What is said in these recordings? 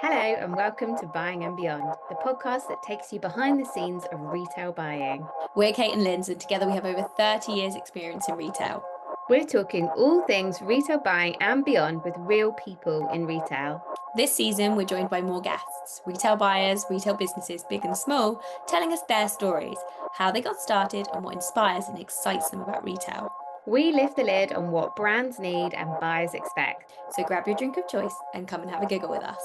Hello and welcome to Buying and Beyond, the podcast that takes you behind the scenes of retail buying. We're Kate and Linz, and together we have over 30 years experience in retail. We're talking all things retail buying and beyond with real people in retail. This season, we're joined by more guests, retail buyers, retail businesses, big and small, telling us their stories, how they got started, and what inspires and excites them about retail. We lift the lid on what brands need and buyers expect. So grab your drink of choice and come and have a giggle with us.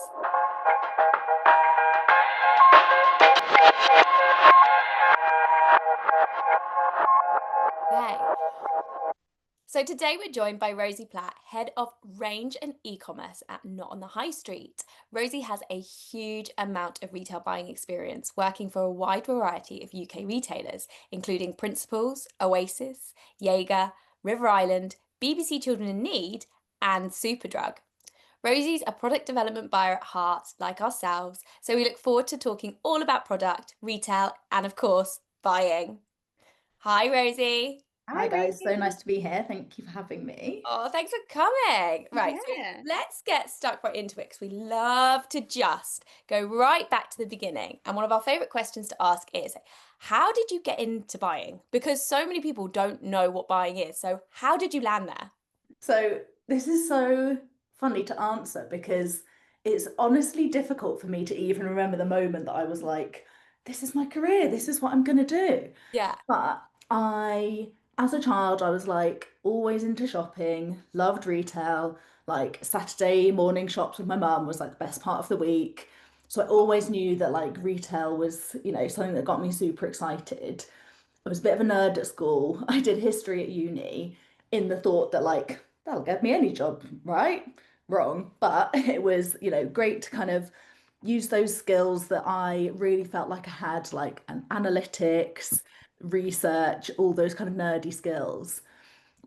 Okay. So today we're joined by Rosie Platt, Head of Range and Ecommerce at Not on the High Street. Rosie has a huge amount of retail buying experience working for a wide variety of UK retailers, including Principles, Oasis, Jaeger, River Island, BBC Children in Need, and Superdrug. Rosie's a product development buyer at heart, like ourselves, so we look forward to talking all about product, retail, and of course, buying. Hi, Rosie. Hi guys, so nice to be here. Thank you for having me. Oh, thanks for coming. Right, Yeah. so let's get stuck right into it because we love to just go right back to the beginning. And one of our favorite questions to ask is, how did you get into buying? Because so many people don't know what buying is. So how did you land there? So this is so funny to answer because it's honestly difficult for me to even remember the moment that I was like, this is my career, this is what I'm gonna do. Yeah. But as a child, I was like always into shopping, loved retail, like Saturday morning shops with my mum was like the best part of the week. So I always knew that like retail was, something that got me super excited. I was a bit of a nerd at school. I did history at uni in the thought that like that'll get me any job, right? Wrong. But it was, great to kind of use those skills that I really felt like I had, like an analytics, research, all those kind of nerdy skills.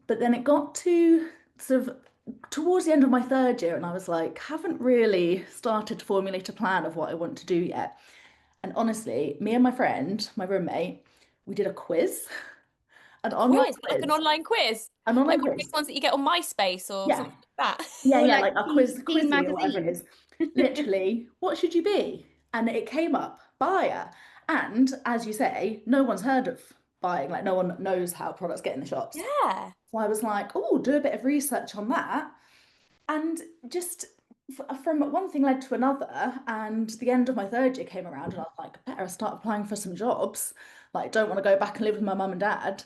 But then it got to sort of towards the end of my third year, and I was like, haven't really started to formulate a plan of what I want to do yet. And honestly, me and my friend, my roommate, we did a quiz, an online Quiz, like quiz, an online quiz. an online Like one of these quiz. ones that you get on MySpace or Yeah, something like that. yeah, Or yeah, like like a quiz, Teen quizzy or whatever it magazine. is. Literally, what should you be? And it came up buyer. And as you say, no one's heard of buying, like no one knows how products get in the shops. Yeah. So I was like, oh, do a bit of research on that. And just from one thing led to another. And the end of my third year came around, and I was like, better start applying for some jobs. Like, don't want to go back and live with my mum and dad.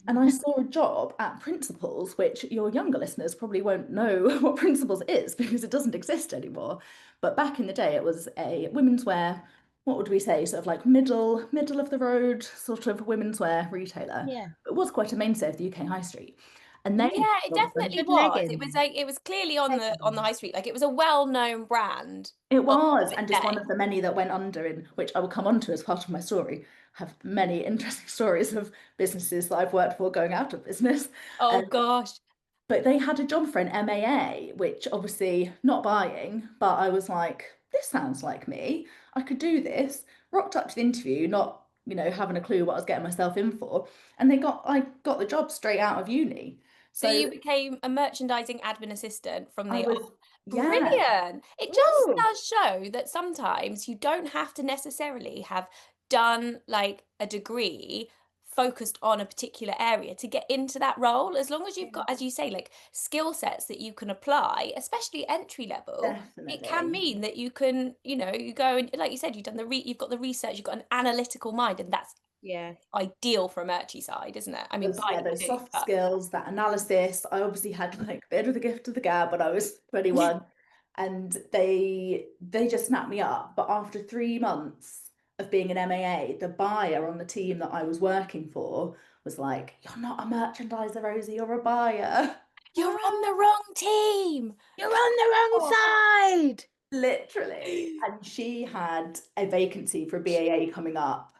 And I saw a job at Principles, which your younger listeners probably won't know what Principles is because it doesn't exist anymore. But back in the day, it was a women's wear, what would we say, sort of like middle of the road sort of women's wear retailer. Yeah. It was quite a mainstay of the UK high street. And they Yeah, it definitely Good was. It leggings. was like it was clearly on the high street. Like it was a well-known brand. It of was, and its just day. one of the many that went under, in which I will come on to as part of my story. I have many interesting stories of businesses that I've worked for going out of business. Oh Um, gosh. but they had a job for an MAA, which obviously not buying, but I was like, this sounds like me. I could do this. Rocked up to the interview, not, having a clue what I was getting myself in for. And I got the job straight out of uni. So So you became a merchandising admin assistant from I the was, off. yeah. Brilliant. It just Ooh. does show that sometimes you don't have to necessarily have done like a degree focused on a particular area to get into that role. As long as you've got, as you say, like skill sets that you can apply, especially entry level, it can Definitely. mean that you can, you go and like you said, you've got the research, you've got an analytical mind, and that's Yeah. ideal for a merchy side, isn't it? I mean, buying Those too, soft but skills, that analysis. I obviously had like a bit of the gift of the gab when I was 21, and they just snapped me up. But after 3 months of being an MAA, the buyer on the team that I was working for was like, "You're not a merchandiser, Rosie, you're a buyer." you're on the wrong team. You're on the wrong side. Literally. And she had a vacancy for a BAA coming up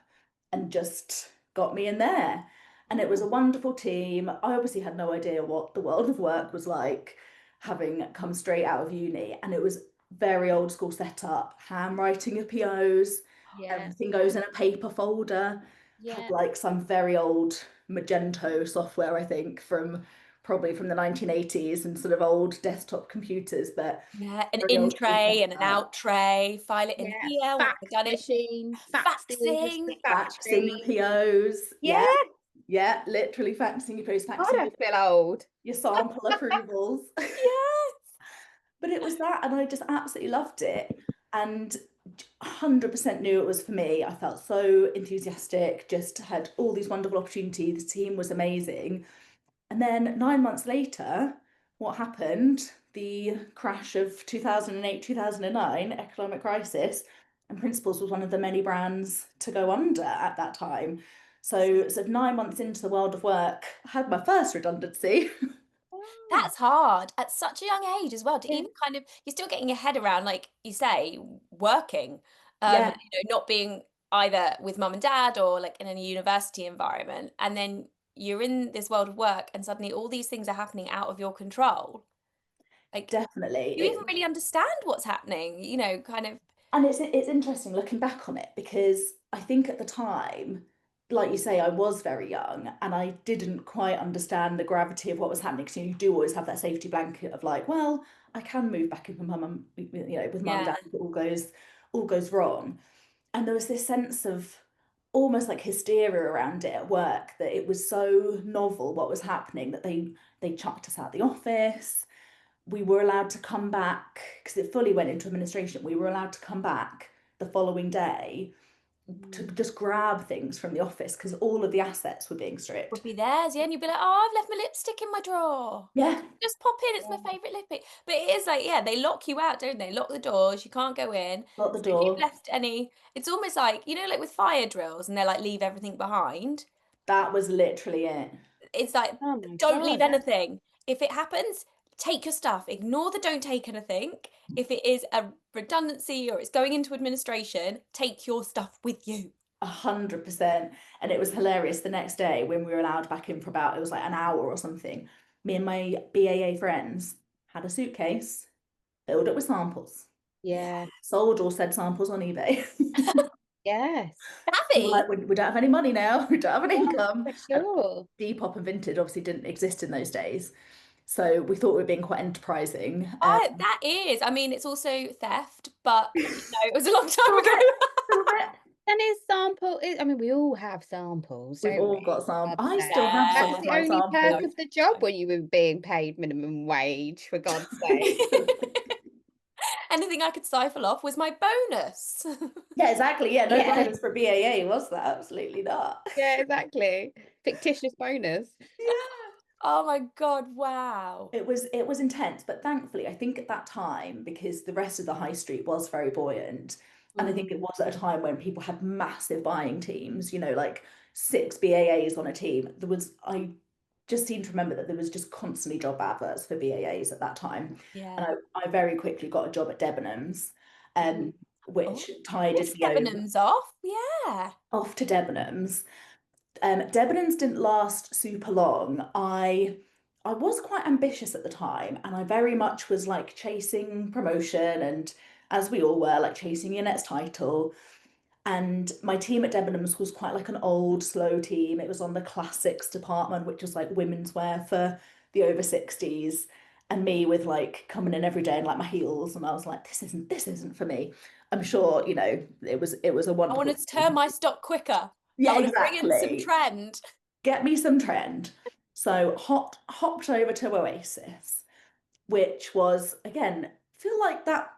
and just got me in there. And it was a wonderful team. I obviously had no idea what the world of work was like, having come straight out of uni. And it was very old school setup, handwriting of POs, Yeah. everything goes in a paper folder, had Yeah. like some very old Magento software, I think, from probably from the 1980s and sort of old desktop computers, but Yeah, an in real tray and an setup. out tray, file it in Yeah, here once fax we've done it. machine, faxing across the Faxing. Faxing your factory. POs. Yeah, Yeah, literally faxing your POs, I faxing don't feel old. your sample approvals. Yes. But it was that, and I just absolutely loved it. And 100% knew it was for me. I felt so enthusiastic, just had all these wonderful opportunities. The team was amazing. And then 9 months later, what happened? The crash of 2008, 2009, economic crisis, and Principles was one of the many brands to go under at that time. So, 9 months into the world of work, I had my first redundancy. Oh, That's hard at such a young age as well to yeah. even kind of you're still getting your head around, like you say, working, Yeah, not being either with mum and dad or like in a university environment, and then you're in this world of work, and suddenly all these things are happening out of your control. Like, definitely. do you even really understand what's happening? Kind of. And it's interesting looking back on it because I think at the time, like you say, I was very young and I didn't quite understand the gravity of what was happening. Because you do always have that safety blanket of like, well, I can move back in with mum, with mum and Yeah, dad if it all goes wrong. And there was this sense of almost like hysteria around it at work that it was so novel what was happening that they chucked us out the office. We were allowed to come back because it fully went into administration. We were allowed to come back the following day to mm. just grab things from the office because all of the assets were being Would stripped. be theirs, yeah, and you'd be like, oh, I've left my lipstick in my drawer. Yeah, Just pop in, it's my favourite lipstick. But it is like, yeah, they lock you out, don't they? Lock the doors, you can't go in. lock the So if you've door. left any, it's almost like, like with fire drills and they're like, leave everything behind. That was literally it. It's like, Oh my don't leave God. anything. If it happens, take your stuff. Ignore the don't take anything. If it is a redundancy or it's going into administration, take your stuff with you. 100%. And it was hilarious the next day when we were allowed back in for about, it was like an hour or something. Me and my BAA friends had a suitcase, filled it with samples, Yeah. sold all said samples on eBay. Yes. We were Savvy. like, we don't have any money now, we don't have an Yeah, income. for And sure. Depop and Vinted obviously didn't exist in those days. So we thought we were being quite enterprising. Oh, that is. I mean, it's also theft, but it was a long A time little ago. bit, a little bit. And his sample is, I mean, we all have samples, We've don't all we? got some. God's I sake. still have some That's of the my only perk samples. of the job when you were being paid minimum wage, for God's sake. Anything I could siphon off was my bonus. Yeah, exactly. Yeah, no Yeah, bonus for BAA, was that? Absolutely not. yeah, exactly. Fictitious bonus. Yeah. Oh my God, wow. It was intense, but thankfully, I think at that time, because the rest of the high street was very buoyant, and I think it Mm, was at a time when people had massive buying teams, like 6 BAAs on a team. I just seem to remember that there was just constantly job adverts for BAAs at that time. And yeah. I very quickly got a job at Debenhams, Ooh. Oh, which tided it's me over Debenhams off. Yeah. off to Debenhams. Debenhams didn't last super long. I was quite ambitious at the time, and I very much was like chasing promotion, and as we all were, like chasing your next title. And my team at Debenhams was quite like an old, slow team. It was on the classics department, which was like women's wear for the over 60s. And me with like coming in every day in like my heels, and I was like, this isn't for me. I'm sure, it was a I wonderful. wanted to turn my stock quicker. I Yeah, want to bring in some exactly. trend. Get me some trend. So hopped over to Oasis, which was again, feel like that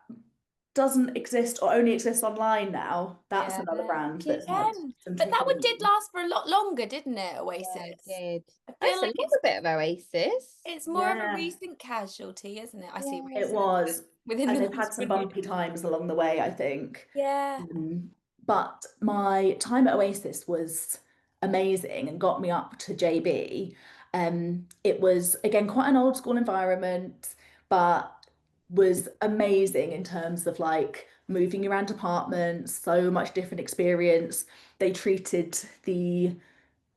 doesn't exist or only exists online now. That's Yeah, another brand that's had again. some But that tricky one did news. last for a lot longer, didn't it, Yeah, it Oasis? did. I I feel used to like love a bit of Oasis. it's more of a Yeah, recent casualty, isn't it? I see Yeah. it Oasis was. within And the they've last had some 20 years. bumpy times along the way, I think. Yeah. But my time at Oasis was amazing and got me up to JB. It was again quite an old school environment, but was amazing in terms of like moving around apartments, so much different experience. They treated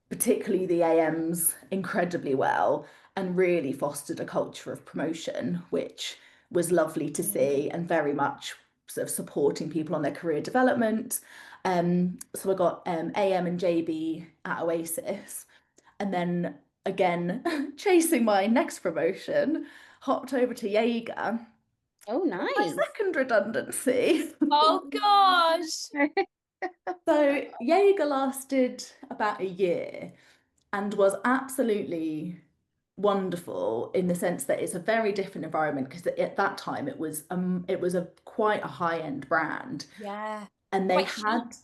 particularly the AMs incredibly well and really fostered a culture of promotion, which was lovely to Mm. see and very much sort of supporting people on their career development. So I got AM and JB at Oasis. And then again, chasing my next promotion, hopped over to Jaeger. Oh, My nice. second redundancy. Oh gosh. So Jaeger lasted about a year and was absolutely wonderful in the sense that it's a very different environment because at that time it was a quite a high-end brand, Yeah. and they Quite chic. had,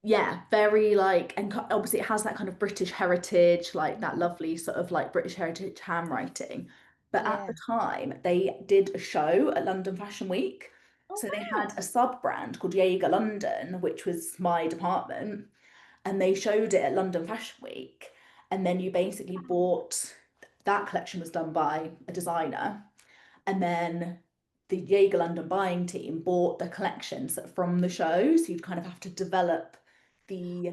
yeah, very like, and obviously it has that kind of British heritage, like that lovely sort of like British heritage handwriting. But at Yeah. the time, they did a show at London Fashion Week. Oh So they wow. had a sub brand called Jaeger London, which was my department, and they showed it at London Fashion Week. And then you basically bought, that collection was done by a designer, and then the Jaeger London buying team bought the collections from the show. So you'd kind of have to develop the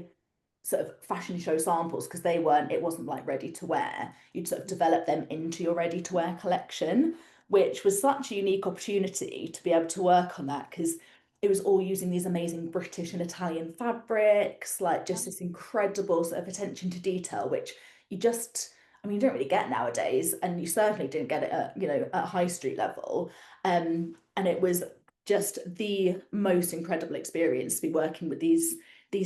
sort of fashion show samples because it wasn't like ready to wear. You'd sort of develop them into your ready to wear collection, which was such a unique opportunity to be able to work on that because it was all using these amazing British and Italian fabrics, like just this incredible sort of attention to detail, which you just, I mean, you don't really get nowadays, and you certainly didn't get it at, at high street level. And it was just the most incredible experience to be working with these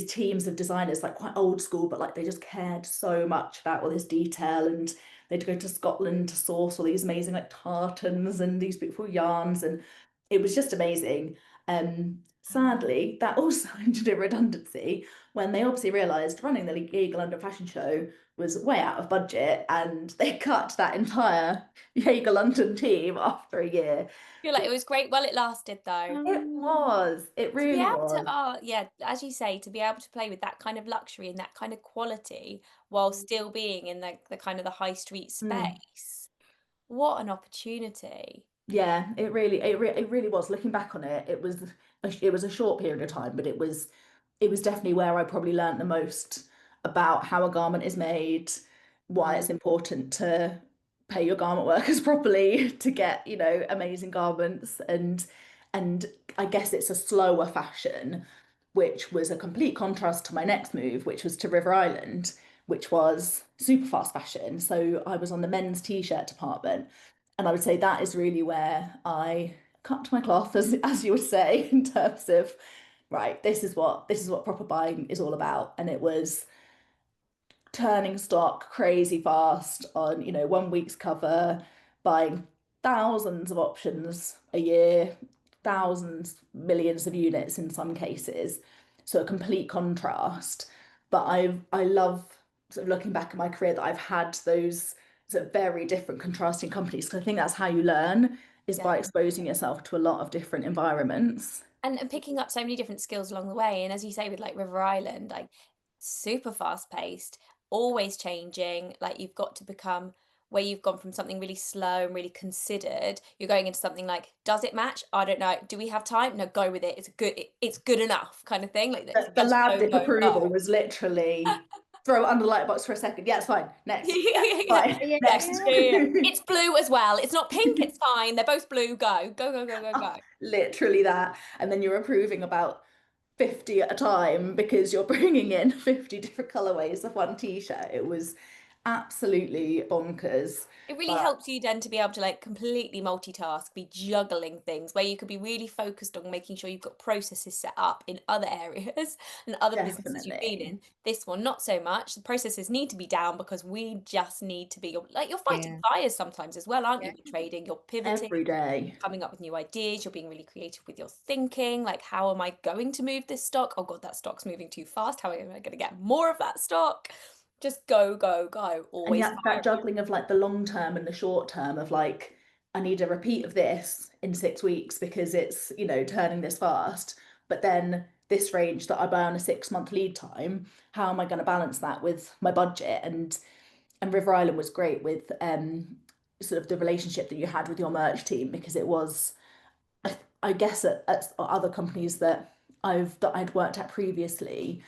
teams of designers, like quite old school, but like they just cared so much about all this detail, and they'd go to Scotland to source all these amazing like tartans and these beautiful yarns, and it was just amazing. Sadly, that also ended in redundancy when they obviously realised running the Jaeger London Fashion Show was way out of budget, and they cut that entire Jaeger London team after a year. I feel like it was great while it lasted though. It To be really able to, was. yeah, as you say, to be able to play with that kind of luxury and that kind of quality while still being in the kind of the high street Mm. space. What an opportunity. Yeah, it really was. Looking back on it, it was a short period of time, but it was definitely where I probably learned the most about how a garment is made, why Mm. it's important to pay your garment workers properly to get, amazing garments, and I guess it's a slower fashion, which was a complete contrast to my next move, which was to River Island, which was super fast fashion. So I was on the men's t-shirt department, and I would say that is really where I cut my cloth, as you would say, in terms of, right, this is what proper buying is all about. And it was turning stock crazy fast on, 1 week's cover, buying thousands of options a year, thousands, millions of units in some cases. So a complete contrast. But I love sort of looking back at my career that I've had those sort of very different contrasting companies, because I think that's how you learn, is by exposing yourself to a lot of different environments. And picking up so many different skills along the way. And as you say, with like River Island, like super fast paced, always changing. Like you've got to become where you've gone from something really slow and really considered. You're going into something like, does it match? I don't know. Do we have time? No, go with it. It's good. It's good enough kind of thing. Like it's The just lab go, dip go, go. approval was literally throw it under the light box for a second. Yeah, it's fine. Next. Yeah, Yeah, fine. Yeah, Next. yeah. It's blue as well. It's not pink. It's fine. They're both blue. Go, go, go, go, go, Oh, go. literally that. And then you're approving about 50 at a time because you're bringing in 50 different colorways of one t-shirt. It was absolutely bonkers. It really But helps you then to be able to like completely multitask, be juggling things where you could be really focused on making sure you've got processes set up in other areas and other businesses you've been definitely. in. This one, not so much. The processes need to be down because we just need to be like you're fighting yeah, fires sometimes as well, aren't you? yeah. With trading, you're pivoting, Every day. coming up with new ideas, you're being really creative with your thinking. Like, how am I going to move this stock? Oh God, that stock's moving too fast. How am I going to get more of that stock? Just go, go, go. And Always yet that firing. juggling of like the long term and the short term of like, I need a repeat of this in 6 weeks because it's, turning this fast. But then this range that I buy on a 6 month lead time, how am I going to balance that with my budget? And River Island was great with sort of the relationship that you had with your merch team, because it was, I guess at other companies that I'd worked at previously,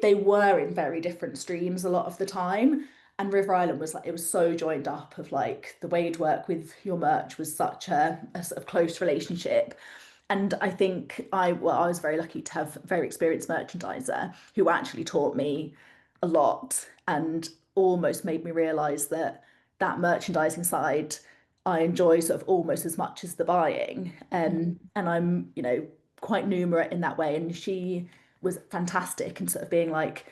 they were in very different streams a lot of the time. And River Island was like, it was so joined up of like the way you'd work with your merch was such a sort of close relationship. And I think I was very lucky to have a very experienced merchandiser who actually taught me a lot. And almost made me realize that that merchandising side I enjoy sort of almost as much as the buying. And I'm, quite numerate in that way. And she was fantastic and sort of being like,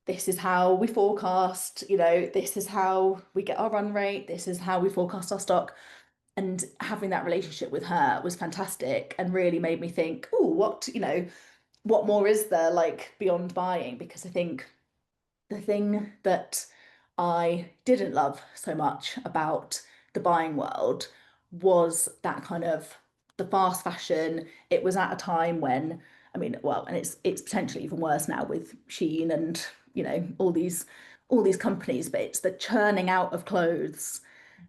this is how we forecast, this is how we get our run rate, this is how we forecast our stock. And having that relationship with her was fantastic and really made me think, oh, what more is there like beyond buying? Because I think the thing that I didn't love so much about the buying world was that kind of the fast fashion. It was at a time when, I mean, well, and it's potentially even worse now with Shein and, all these companies, but it's the churning out of clothes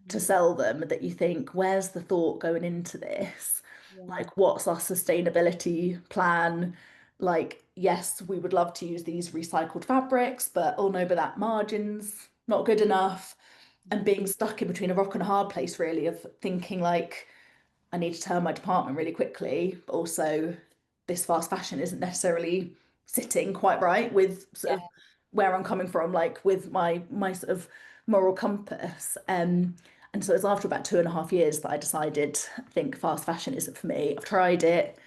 to sell them that you think, where's the thought going into this? Yeah. Like, what's our sustainability plan? Like, yes, we would love to use these recycled fabrics, but oh no, but that margin's not good enough. And being stuck in between a rock and a hard place, really, of thinking like, I need to turn my department really quickly, but also this fast fashion isn't necessarily sitting quite right with sort of Yeah. where I'm coming from, like with my sort of moral compass. And so it was after about 2.5 years that I decided, I think fast fashion isn't for me. I've tried it,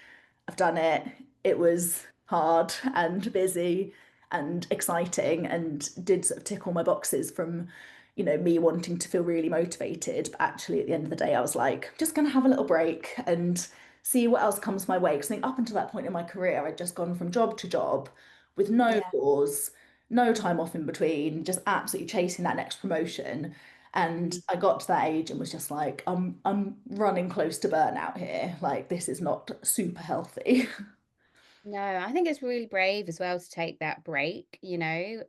I've done it. It was hard and busy and exciting and did sort of tick all my boxes from, me wanting to feel really motivated. But actually, at the end of the day, I was like, just going to have a little break and see what else comes my way. Because I think up until that point in my career, I'd just gone from job to job with no Yeah. pause, no time off in between, just absolutely chasing that next promotion. And Mm. I got to that age and was just like, I'm running close to burnout here. Like this is not super healthy. No, I think it's really brave as well to take that break,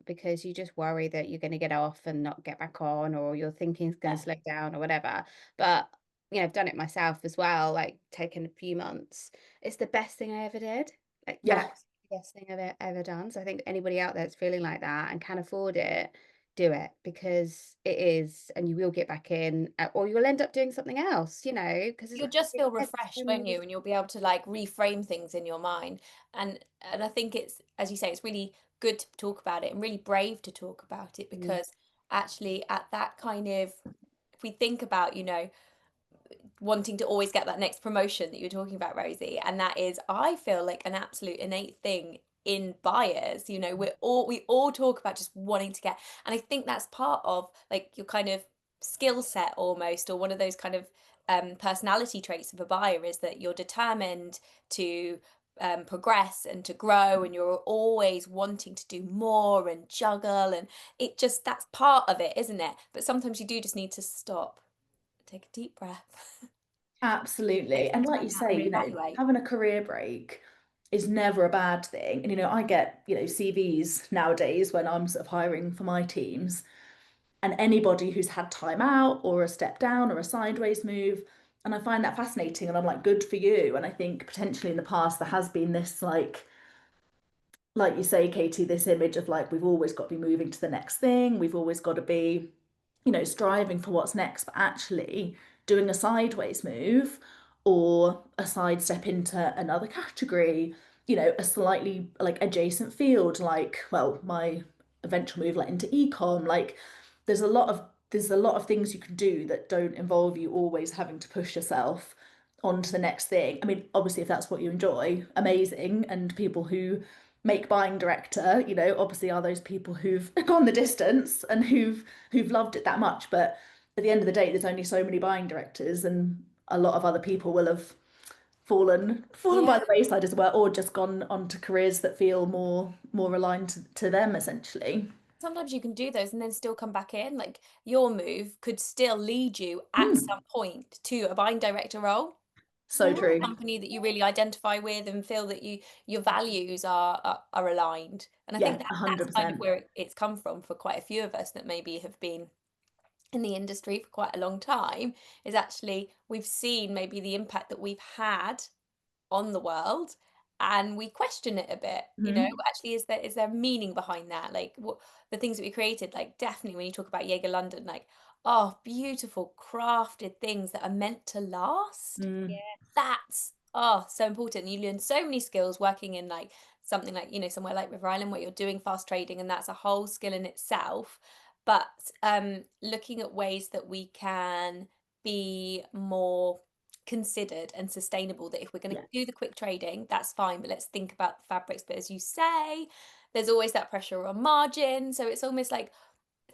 because you just worry that you're going to get off and not get back on, or your thinking's going to slow down or whatever. But, I've done it myself as well, like taking a few months. It's the best thing I ever did. Like, Yeah, absolutely the best thing I've ever done. So I think anybody out there that's feeling like that and can afford it, do it because it is, and you will get back in, or you'll end up doing something else, because You'll just feel there's refreshed, so won't many. you? And you'll be able to like reframe things in your mind. And I think it's, as you say, it's really good to talk about it and really brave to talk about it, Mm, because actually at that kind of, if we think about, wanting to always get that next promotion that you're talking about, Rosie, and that is, I feel like an absolute innate thing in buyers. We all talk about just wanting to get, and I think that's part of like your kind of skill set almost, or one of those kind of personality traits of a buyer, is that you're determined to progress and to grow, and you're always wanting to do more and juggle, and it just, that's part of it, isn't it? But sometimes you do just need to stop, take a deep breath. absolutely. Take some And like time you out and say, reevaluate. having a career break is never a bad thing. And, I get, CVs nowadays when I'm sort of hiring for my teams, and anybody who's had time out or a step down or a sideways move. And I find that fascinating. And I'm like, good for you. And I think potentially in the past, there has been this like you say, Katie, this image of like we've always got to be moving to the next thing. We've always got to be, striving for what's next, but actually doing a sideways move or a sidestep into another category, a slightly like adjacent field, like, well, my eventual move like into ecom, like there's a lot of things you can do that don't involve you always having to push yourself on to the next thing. I mean, obviously, if that's what you enjoy, amazing. And people who make buying director, obviously are those people who've gone the distance and who've loved it that much. But at the end of the day, there's only so many buying directors, and a lot of other people will have fallen by Yeah. the wayside as well, or just gone on to careers that feel more aligned to them, essentially. Sometimes you can do those and then still come back in. Like your move could still lead you at Mm, some point to a buying director role, so a true. company that you really identify with and feel that your values are aligned. And I think Yeah, that that's kind of 100%. where it's come from for quite a few of us that maybe have been in the industry for quite a long time, is actually we've seen maybe the impact that we've had on the world, and we question it a bit, Mhm. actually, is there meaning behind that, like what the things that we created, like definitely when you talk about Jaeger London, like, oh, beautiful crafted things that are meant to last. Mm. yeah. That's, oh, so important. You learn so many skills working in like something like, you know, somewhere like River Island where you're doing fast trading and that's a whole skill in itself. But looking at ways that we can be more considered and sustainable, that if we're going to Yeah. do the quick trading, that's fine, but let's think about the fabrics. But as you say, there's always that pressure on margin. So it's almost like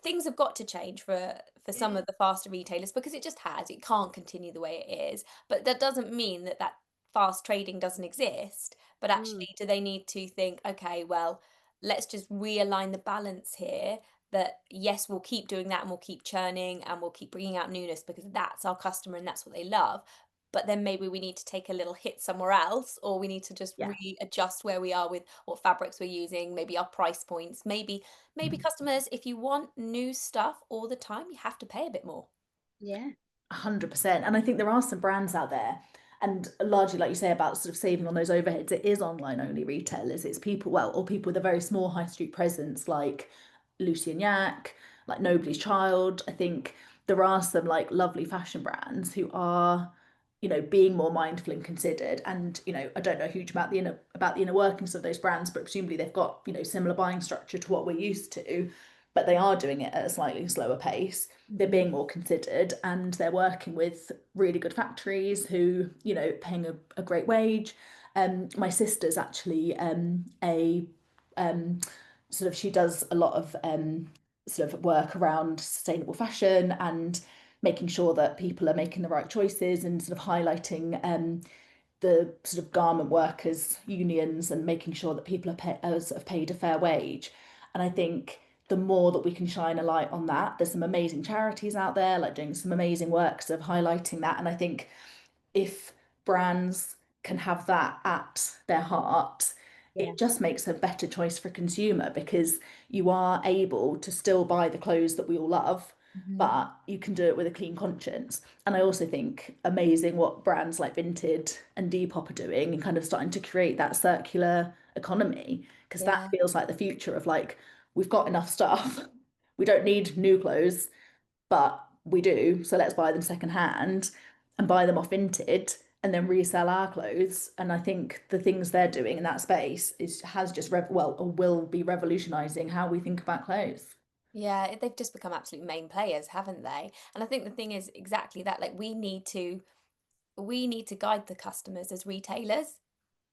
things have got to change for some Yeah. of the faster retailers, because it just has. It can't continue the way it is. But that doesn't mean that that fast trading doesn't exist. But Mm. actually, do they need to think, okay, well, let's just realign the balance here, that yes, we'll keep doing that and we'll keep churning and we'll keep bringing out newness because that's our customer and that's what they love. But then maybe we need to take a little hit somewhere else, or we need to just Yeah. readjust where we are with what fabrics we're using, maybe our price points, maybe customers, if you want new stuff all the time, you have to pay a bit more. Yeah. 100%. And I think there are some brands out there, and largely, like you say, about sort of saving on those overheads, it is online only retailers. It's people, well, or people with a very small high street presence, like Lucy and Yak, like Nobody's Child. I think there are some like lovely fashion brands who are, being more mindful and considered. And, I don't know a huge about the inner workings of those brands, but presumably they've got, similar buying structure to what we're used to, but they are doing it at a slightly slower pace. They're being more considered, and they're working with really good factories who, paying a great wage. My sister's actually a sort of, she does a lot of sort of work around sustainable fashion and making sure that people are making the right choices, and sort of highlighting the sort of garment workers unions and making sure that people are sort of paid a fair wage. And I think the more that we can shine a light on that, there's some amazing charities out there like doing some amazing works of highlighting that. And I think if brands can have that at their heart, Yeah. it just makes a better choice for consumer, because you are able to still buy the clothes that we all love, Mhm. but you can do it with a clean conscience. And I also think amazing what brands like Vinted and Depop are doing, and kind of starting to create that circular economy, because that Yeah. feels like the future of like, we've got enough stuff. We don't need new clothes, but we do. So let's buy them secondhand and buy them off Vinted and then resell our clothes. And I think the things they're doing in that space has just well, or will be revolutionizing how we think about clothes. Yeah, they've just become absolute main players, haven't they? And I think the thing is exactly that, like we need to guide the customers as retailers,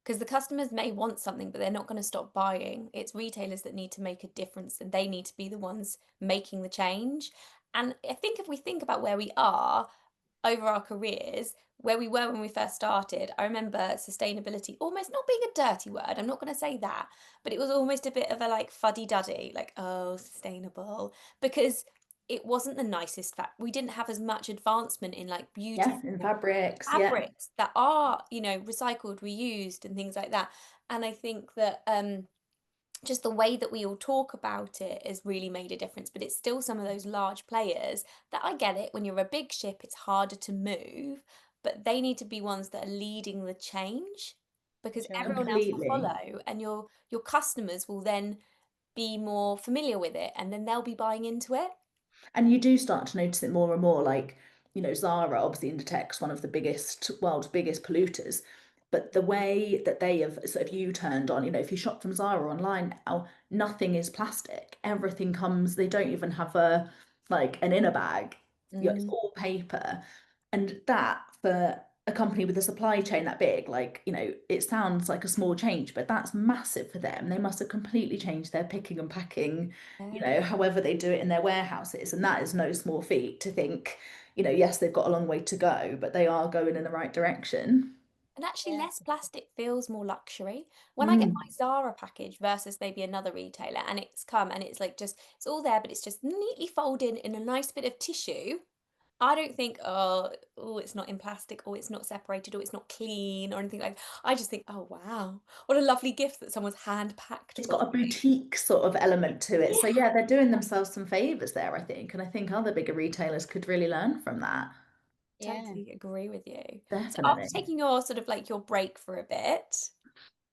because the customers may want something, but they're not going to stop buying. It's retailers that need to make a difference, and they need to be the ones making the change. And I think if we think about where we are over our careers, where we were when we first started, I remember sustainability almost not being a dirty word. I'm not going to say that, but it was almost a bit of a like fuddy-duddy, like, oh, sustainable, because it wasn't the nicest fact. We didn't have as much advancement in like Yeah, in beautiful fabrics. Yeah. fabrics that are, recycled, reused, and things like that. And I think that just the way that we all talk about it has really made a difference. But it's still some of those large players that, I get it, when you're a big ship, it's harder to move, but they need to be ones that are leading the change, because Sure. everyone else will Completely. follow, and your customers will then be more familiar with it, and then they'll be buying into it. And you do start to notice it more and more, like, Zara, obviously Inditex, one of the world's biggest polluters. But the way that they have sort of U-turned on, if you shop from Zara online now, nothing is plastic. Everything comes, they don't even have like an inner bag. It's Mm, all paper. And that, for a company with a supply chain that big, like, it sounds like a small change, but that's massive for them. They must have completely changed their picking and packing, yeah. however they do it in their warehouses. And that is no small feat to think, yes, they've got a long way to go, but they are going in the right direction. And actually, Yeah. less plastic feels more luxury. When I get Mm. my Zara package versus maybe another retailer, and it's come and it's like just, it's all there, but it's just neatly folded in a nice bit of tissue. I don't think, oh, it's not in plastic, or it's not separated, or it's not clean, or anything like that. I just think, oh, wow, what a lovely gift that someone's hand packed It's for got a me. boutique sort of element to it. Yeah, So yeah, they're doing themselves some favors there, I think. And I think other bigger retailers could really learn from that. Yeah. totally agree with you. So after Definitely. taking your sort of like your break for a bit,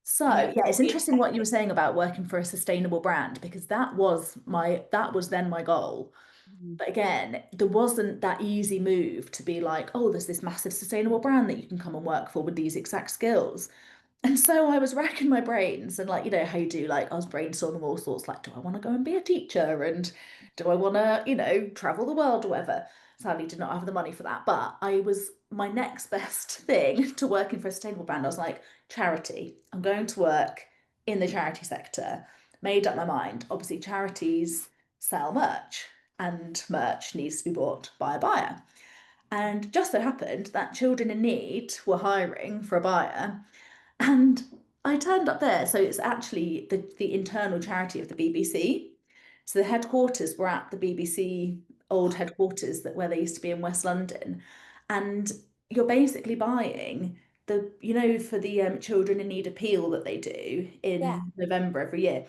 So and yeah, it's interesting what you were reassessing. saying about working for a sustainable brand, because that was then my goal. Mhm. But again, there wasn't that easy move to be like, oh, there's this massive sustainable brand that you can come and work for with these exact skills. And so I was racking my brains and like, you know, how you do, like I was brainstorming all sorts, like, do I want to go and be a teacher? And do I want to, you know, travel the world or whatever? Sadly, did not have the money for that. But I was my next best thing to working for a sustainable brand. I was like, charity. I'm going to work in the charity sector. Made up my mind. Obviously, charities sell merch, and merch needs to be bought by a buyer. And just so happened that Children in Need were hiring for a buyer. And I turned up there. So it's actually the internal charity of the BBC. So the headquarters were at the BBC old headquarters that where they used to be in West London. And you're basically buying the, you know, for the Children in Need appeal that they do Yeah. in November every year,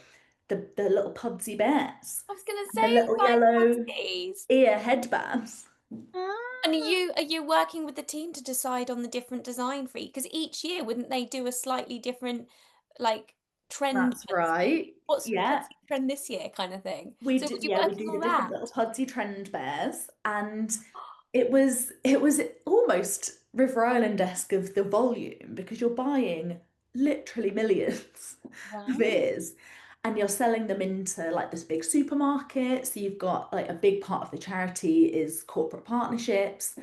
the little Pudsey bears, I was gonna and the say little buying yellow Pudseys. ear headbands. And Ah, are you working with the team to decide on the different design for you? Because each year, wouldn't they do a slightly different like trend? That's right. What's Yeah. Pudsey trend this year kind of thing? We So do, was you yeah, we working do the on different that? little Pudsey trend bears, and it was almost River Island-esque of the volume because you're buying literally millions of Wow. ears and you're selling them into like this big supermarket. So you've got like a big part of the charity is corporate partnerships.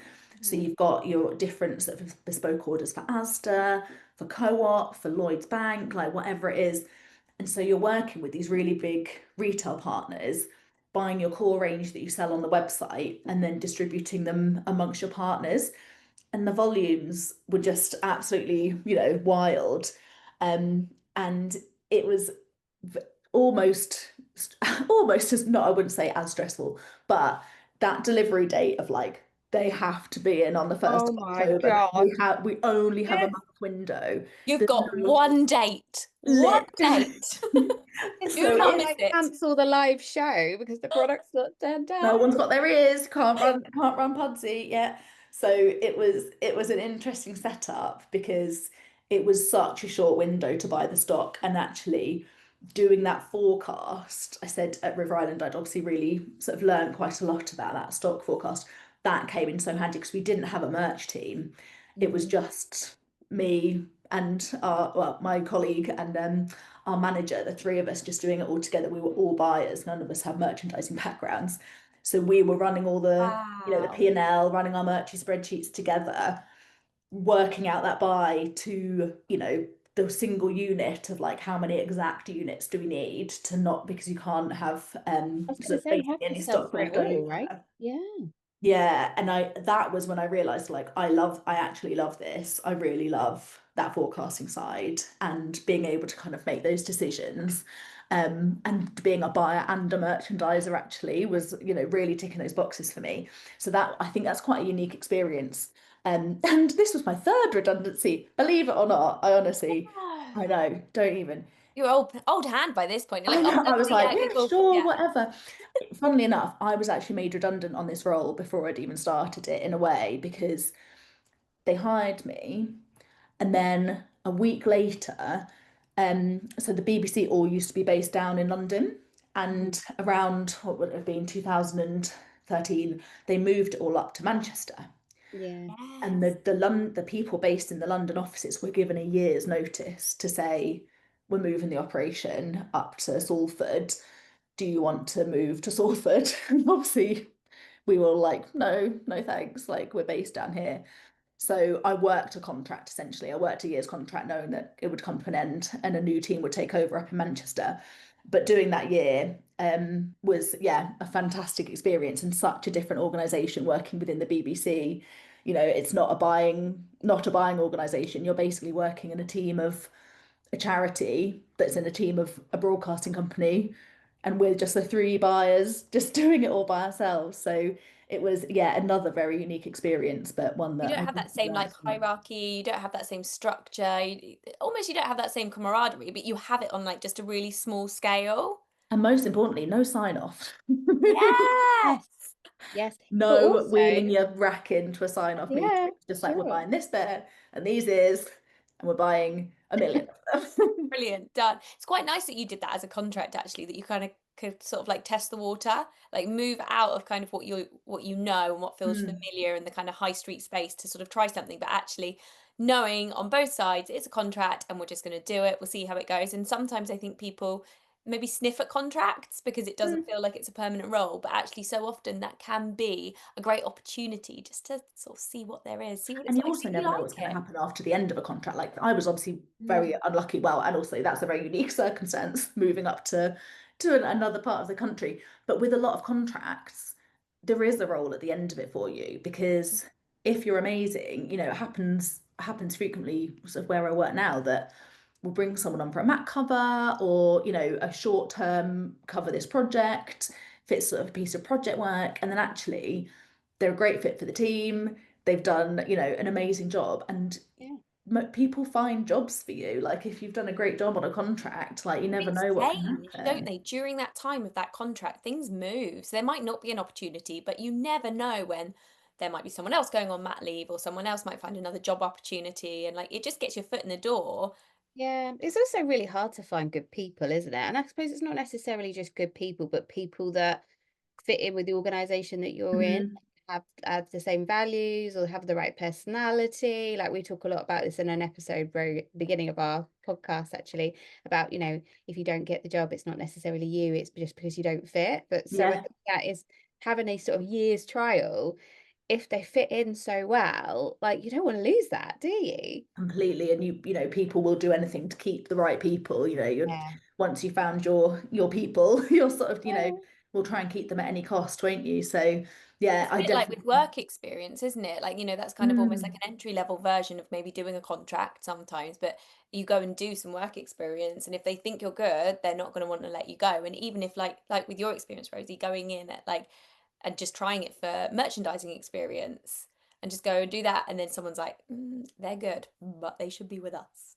So Mhm. you've got your different sort of bespoke orders for Asda, for Co-op, for Lloyds Bank, like whatever it is. And so you're working with these really big retail partners, buying your core range that you sell on the website and then distributing them amongst your partners. And the volumes were just absolutely, you know, wild. And it was almost, almost as not, I wouldn't say as stressful, but that delivery date of like, they have to be in on the 1st oh of my October because God. we only have a Yes. month window. You've There's got no one date. One lit. date. It's Do So not not miss it like it. cancel the live show because the product's not turned no up. one's got their ears, can't run Pudsey, yeah. So it was an interesting setup because it was such a short window to buy the stock and actually doing that forecast. I said at River Island I'd obviously really sort of learned quite a lot about that stock forecast. That came in so handy because we didn't have a merch team. It was Mhm. just me and my colleague and our manager, the three of us just doing it all together. We were all buyers, none of us have merchandising backgrounds. So we were running all the, you know, the Wow. P&L, running our merchy spreadsheets together, working out that buy to, you know, the single unit of like how many exact units do we need to not because you can't have I was going sort to of say you basically have to any sell stock through it left all, right? over. Yeah. Yeah, and I that was when I realized like I actually love this. I really love that forecasting side and being able to kind of make those decisions. And being a buyer and a merchandiser actually was, you know, really ticking those boxes for me. So that I think that's quite a unique experience. And this was my third redundancy, believe it or not. I honestly, Oh, I know, don't even. you're old hand by this point. You're I like, oh, know, I was lovely, like, yeah, yeah, go for it. sure, Yeah. whatever. Funnily enough, I was actually made redundant on this role before I'd even started it in a way because they hired me and then a week later, so the BBC all used to be based down in London Mhm. and around what would it have been 2013, they moved it all up to Manchester. Yeah. And Yes. the people based in the London offices were given a year's notice to say, we're moving the operation up to Salford. Do you want to move to Salford? And obviously, we were like, no, no thanks. Like, we're based down here. So I worked a contract essentially. I worked a year's contract knowing that it would come to an end and a new team would take over up in Manchester. But doing that year was, yeah, a fantastic experience and such a different organization working within the BBC. You know, it's not a buying organization. You're basically working in a team of a charity that's in a team of a broadcasting company, and we're just the three buyers just doing it all by ourselves. So it was, yeah, another very unique experience, but one You that don't I have that definitely same learned like from. hierarchy, you don't have that same structure, almost you don't have that same camaraderie, but you have it on like just a really small scale. And most importantly, no sign off. Yes. Yes. Yes. But No also, wheeling your rack into a sign off meeting. yeah, It's just like we're sure. buying this bear and these ears, and we're buying a million of them. Brilliant, done. It's quite nice that you did that as a contract actually, that you kind of could sort of like test the water, like move out of kind of what you know and what feels Mm. familiar in the kind of high street space to sort of try something, but actually knowing on both sides it's a contract and we're just going to do it, we'll see how it goes. And sometimes I think people maybe sniff at contracts because it doesn't Mm. feel like it's a permanent role, but actually so often that can be a great opportunity just to sort of see what there is, see what And it's you like, see also if you never know what's going like to it. happen after the end of a contract. Like I was obviously very Mm. unlucky. Well, and also that's a very unique circumstance moving up to another part of the country. But with a lot of contracts, there is a role at the end of it for you because if you're amazing, you know, it happens frequently sort of where I work now that we'll bring someone on for a mat cover or, you know, a short term cover this project, fits sort of a piece of project work, and then actually they're a great fit for the team. They've done, you know, an amazing job, and Yeah. people find jobs for you. Like if you've done a great job on a contract, like you never Things know what can change, don't happen. they? During that time of that contract, things move. So there might not be an opportunity, but you never know when there might be someone else going on mat leave or someone else might find another job opportunity. And like it just gets your foot in the door. Yeah, it's also really hard to find good people, isn't it? And I suppose it's not necessarily just good people, but people that fit in with the organization that you're in, Mhm. have the same values or have the right personality. Like we talk a lot about this in an episode very beginning of our podcast, actually, about, you know, if you don't get the job, it's not necessarily you, it's just because you don't fit. But so I Yeah, think that is having a sort of year's trial. If they fit in so well, like you don't want to lose that, do you? completely. And you know, people will do anything to keep the right people. You know, you're Yeah. once you found your people, you're sort of, you know, will try and keep them at any cost, won't you? So yeah, It's a I bit like with definitely. work experience, isn't it? Like, that's kind of almost like Mm, an entry level version of maybe doing a contract sometimes, but you go and do some work experience, and if they think you're good, they're not going to want to let you go. And even if like with your experience, Rosie, going in at like and just trying it for merchandising experience and just go and do that, and then someone's like, they're good, but they should be with us.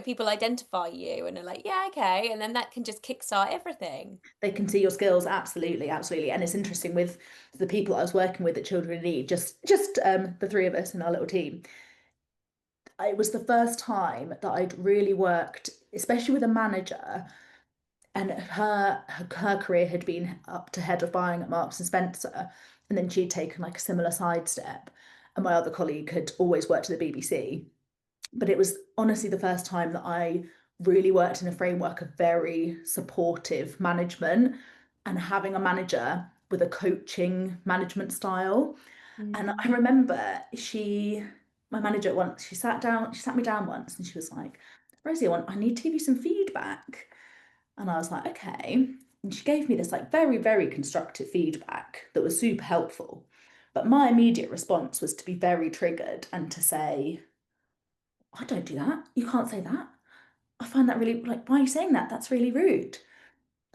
People identify you and are like, yeah, okay, and then that can just kickstart everything. they can see your skills, absolutely, absolutely. And it's interesting with the people I was working with at Children in Need, just the three of us in our little team. It was the first time that I'd really worked, especially with a manager, and her career had been up to head of buying at Marks and Spencer, and then she'd taken like a similar sidestep. And my other colleague had always worked at the BBC, but it was honestly the first time that I really worked in a framework of very supportive management and having a manager with a coaching management style. And I Mm. remember my manager once, she sat me down once and she was like, Rosie, I need to give you some feedback. And I was like, okay. And she gave me this like very, very constructive feedback that was super helpful. But my immediate response was to be very triggered and to say, I don't do that. You can't say that. I find that really, like, why are you saying that? That's really rude.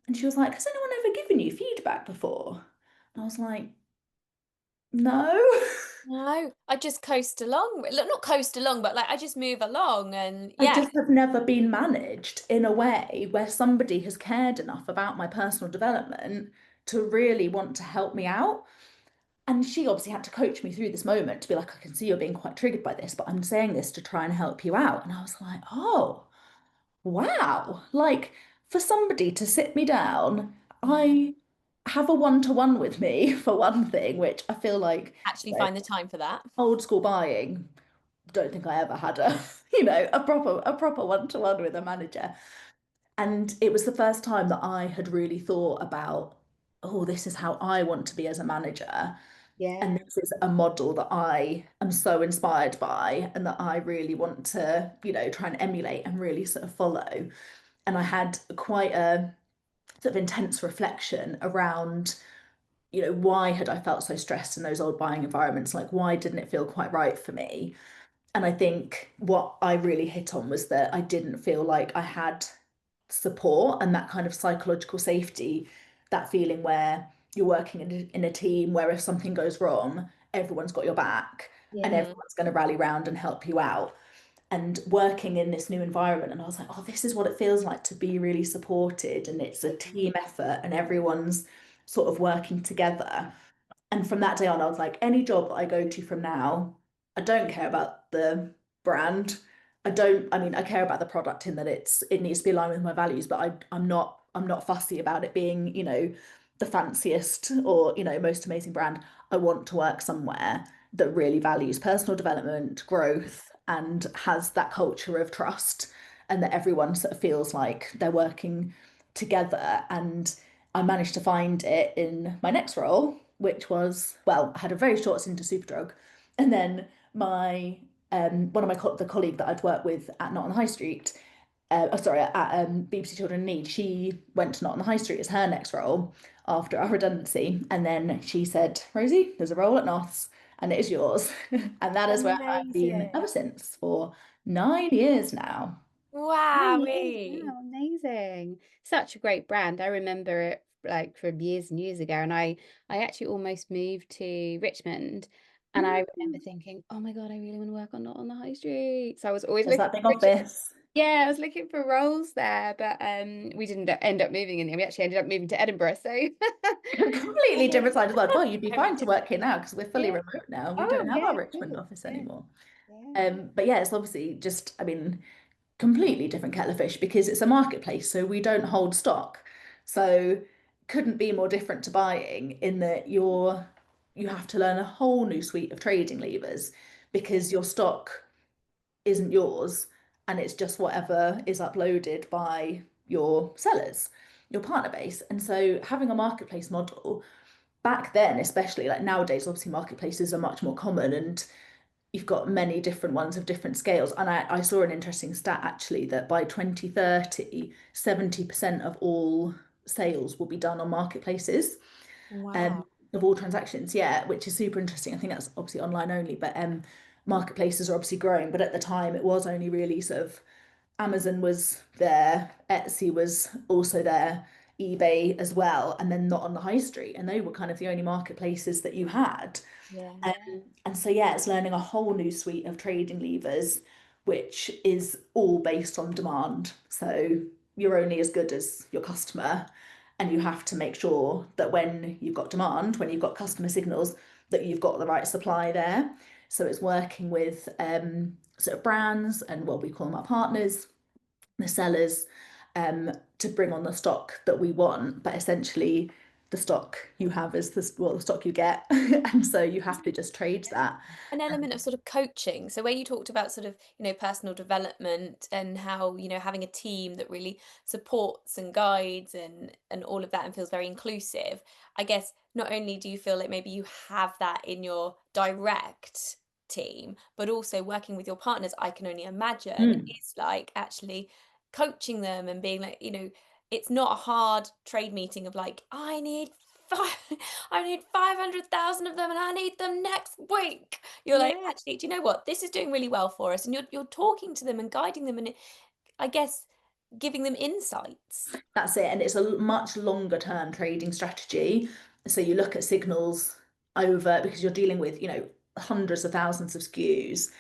And she was like, has anyone ever given you feedback before? And I was like, no. No, I just coast along. Look, not coast along, but like I just move along and I yeah. just have never been managed in a way where somebody has cared enough about my personal development to really want to help me out. And she obviously had to coach me through this moment to be like, I can see you're being quite triggered by this, but I'm saying this to try and help you out. And I was like, oh, wow. Like for somebody to sit me down, Mm. I have a one-to-one with me for one thing, which I feel like, Actually you know, find the time for that. old school buying, don't think I ever had a, you know, a proper one-to-one with a manager. And it was the first time that I had really thought about, oh, this is how I want to be as a manager. And Yeah. this is a model that I am so inspired by and that I really want to, you know, try and emulate and really sort of follow. And I had quite a sort of intense reflection around, you know, why had I felt so stressed in those old buying environments? Like, why didn't it feel quite right for me? And I think what I really hit on was that I didn't feel like I had support and that kind of psychological safety, that feeling where you're working in a team where if something goes wrong, everyone's got your back and Yeah. Hmm. everyone's going to rally round and help you out. And working in this new environment, and I was like, oh, this is what it feels like to be really supported, and it's a team effort, and everyone's sort of working together. And from that day on, I was like, any job that I go to from now, I don't care about the brand. I mean, I care about the product in that it needs to be aligned with my values, but I'm not fussy about it being, you know, the fanciest or, you know, most amazing brand. I want to work somewhere that really values personal development, growth, and has that culture of trust, and that everyone sort of feels like they're working together. And I managed to find it in my next role, which was, well, I had a very short stint to Superdrug, and then my one of the colleague that I'd worked with at Not on the High Street, sorry, at BBC Children in Need, she went to Not on the High Street as her next role after our redundancy, and then she said, Rosie, there's a role at NOTHS, and it is yours. And that is where I've been ever Amazing. since for 9 years now. 9 years. Wowee. Wow, amazing. Such a great brand. I remember it like from years and years ago. And I actually almost moved to Richmond. And I remember Mm. thinking, oh my God, I really want to work on Not on the High Street. So I was always There's looking that big for Richmond. office. Yeah, I was looking for roles there, but we didn't end up moving in there. We actually ended up moving to Edinburgh. So Completely different side of the world. Well, you'd be Very fine to different. work here now because we're fully yeah. remote now. We Oh don't have yeah, our of Richmond course. office Yeah. anymore. Yeah. But yeah, it's obviously just, I mean, completely different kettle of fish because it's a marketplace, so we don't hold stock. So couldn't be more different to buying in that you have to learn a whole new suite of trading levers Yeah. because your stock isn't yours and it's just whatever is uploaded by your sellers, your partner base. And so having a marketplace model back then, especially like nowadays, obviously marketplaces are much more common and you've got many different ones of different scales. And I saw an interesting stat actually that by 2030, 70% of all sales will be done on marketplaces, Wow. of all transactions. Yeah, which is super interesting. I think that's obviously online only, but marketplaces are obviously growing. But at the time, it was only really sort of Amazon was there, Etsy was also there, eBay as well, and then Not on the High Street. And they were kind of the only marketplaces that you had. Yeah. And so, yeah, it's learning a whole new suite of trading levers, which is all based on demand. So you're only as good as your customer, and you have to make sure that when you've got demand, when you've got customer signals, that you've got the right supply there. So it's working with sort of brands and what we call them our partners, the sellers, to bring on the stock that we want. But essentially, the stock you have is the stock you get, and so you have to just trade that. An element of sort of coaching. So where you talked about sort of, personal development and how, having a team that really supports and guides and all of that and feels very inclusive. I guess not only do you feel like maybe you have that in your direct team, but also working with your partners, I can only imagine Mm. is like actually coaching them and being like, it's not a hard trade meeting of like, I need 500,000 of them and I need them next week. You're like, Yeah. actually, do you know what? This is doing really well for us. And you're talking to them and guiding them and I guess giving them insights. That's it, and it's a much longer term trading strategy. So you look at signals over because you're dealing with, hundreds of thousands of SKUs,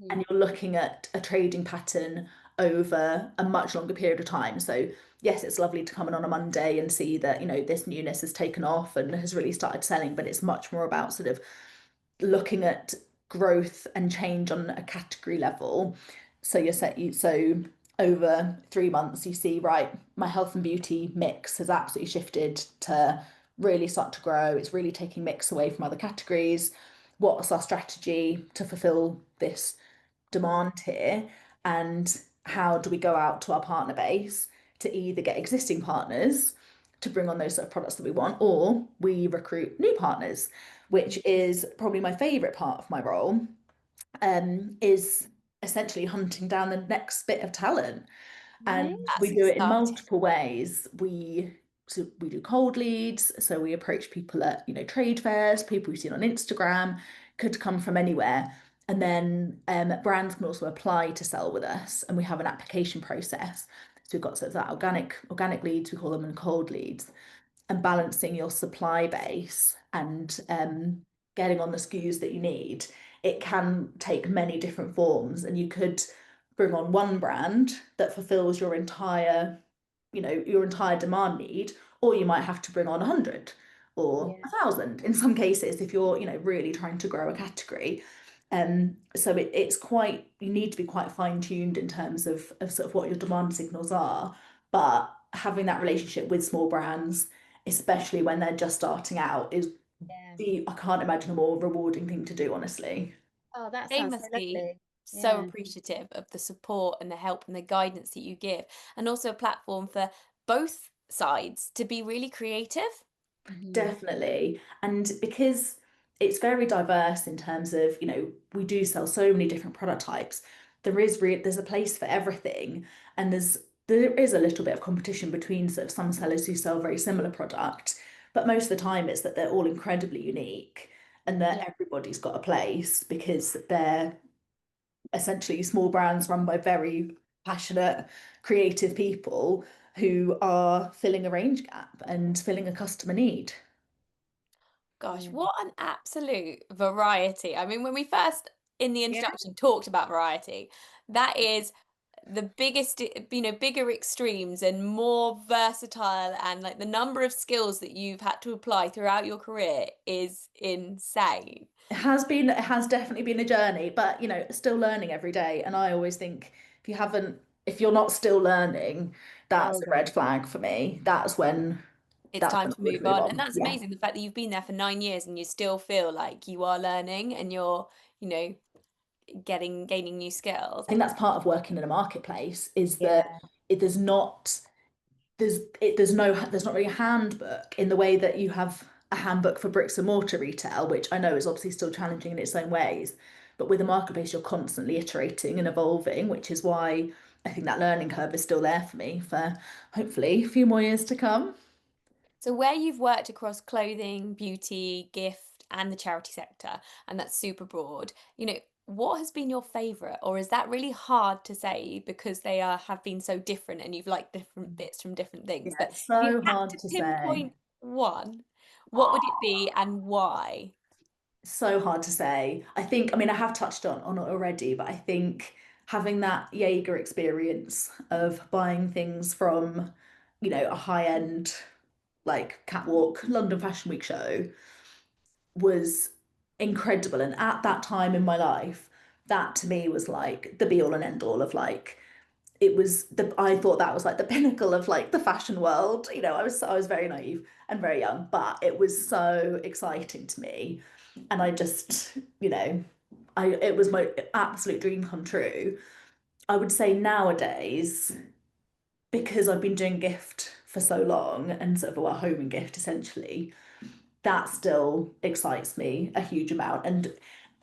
Mhm. and you're looking at a trading pattern over a much longer period of time. So yes, it's lovely to come in on a Monday and see that, this newness has taken off and has really started selling, but it's much more about sort of looking at growth and change on a category level. So so over 3 months, you see, right, my health and beauty mix has absolutely shifted to really start to grow. It's really taking mix away from other categories. What's our strategy to fulfill this demand here? And how do we go out to our partner base to either get existing partners to bring on those sort of products that we want, or we recruit new partners, which is probably my favorite part of my role, is essentially hunting down the next bit of talent. And That's we do it in exciting. multiple ways. We do cold leads, so we approach people at, trade fairs, people we've seen on Instagram, could come from anywhere. And then brands can also apply to sell with us, and we have an application process. So we've got sort of that organic leads, we call them, and cold leads, and balancing your supply base and getting on the SKUs that you need. It can take many different forms, and you could bring on one brand that fulfills your entire demand need, or you might have to bring on 100 or Yeah. 1,000 in some cases if you're, really trying to grow a category. So it's quite, you need to be quite fine-tuned in terms of sort of what your demand signals are, but having that relationship with small brands, especially when they're just starting out, is Yeah. I can't imagine a more rewarding thing to do, honestly. Oh, that They sounds so must be lovely. So Yeah. appreciative of the support and the help and the guidance that you give, and also a platform for both sides to be really creative. Hmm. Definitely. And because it's very diverse in terms of, we do sell so many different product types, there's a place for everything. And there is a little bit of competition between sort of some sellers who sell very similar product, but most of the time it's that they're all incredibly unique and that Yeah. everybody's got a place because they're essentially small brands run by very passionate, creative people who are filling a range gap and filling a customer need. Gosh, Yeah. what an absolute variety. I mean, when we first in the Yeah. introduction talked about variety, that is the biggest, bigger extremes and more versatile, and like the number of skills that you've had to apply throughout your career is insane. It has definitely been a journey, but still learning every day. And I always think if you're not still learning, that's Oh a God. red flag for me. It's That's time when I to would move move on. And on. that's Yeah. amazing. The fact that you've been there for 9 years and you still feel like you are learning and you're, you know, gaining new skills. I think that's part of working in a marketplace is that Yeah. it does not there's not really a handbook in the way that you have a handbook for bricks and mortar retail, which I know is obviously still challenging in its own ways. But with a marketplace, you're constantly iterating and evolving, which is why I think that learning curve is still there for me for hopefully a few more years to come. So where you've worked across clothing, beauty, gift, and the charity sector, and that's super broad, what has been your favorite? Or is that really hard to say because they have been so different and you've liked different bits from different things? Yeah, But it's if you so had hard to to say. pinpoint one, what would it be and why? So hard to say. I mean, I have touched on it already, but I think having that Jaeger experience of buying things from, a high-end like catwalk London Fashion Week show was incredible. And at that time in my life, that to me was like the be all and end all of like I thought that was like the pinnacle of like the fashion world. I was very naive and very young, but it was so exciting to me. And I just, it was my absolute dream come true. I would say nowadays, because I've been doing gift for so long and sort of home and gift essentially, that still excites me a huge amount. And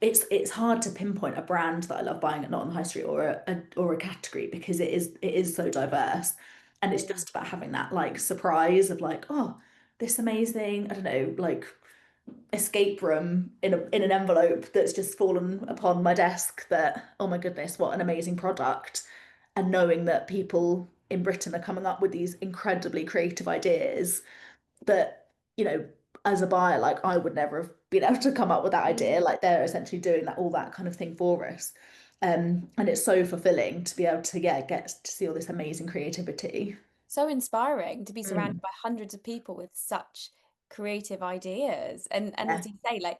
it's hard to pinpoint a brand that I love buying at Not on the High Street or a category because it is so diverse. And it's Yeah. just about having that like surprise of like, oh, this amazing, I don't know, like escape room in an envelope that's just fallen upon my desk that, oh my goodness, what an amazing product. And knowing that people in Britain are coming up with these incredibly creative ideas that, as a buyer, like I would never have been able to come up with that idea. Mm. Like they're essentially doing all that kind of thing for us. And it's so fulfilling to be able to, yeah, get to see all this amazing creativity. So inspiring to be surrounded Mm, by hundreds of people with such creative ideas. And yeah. as you say, like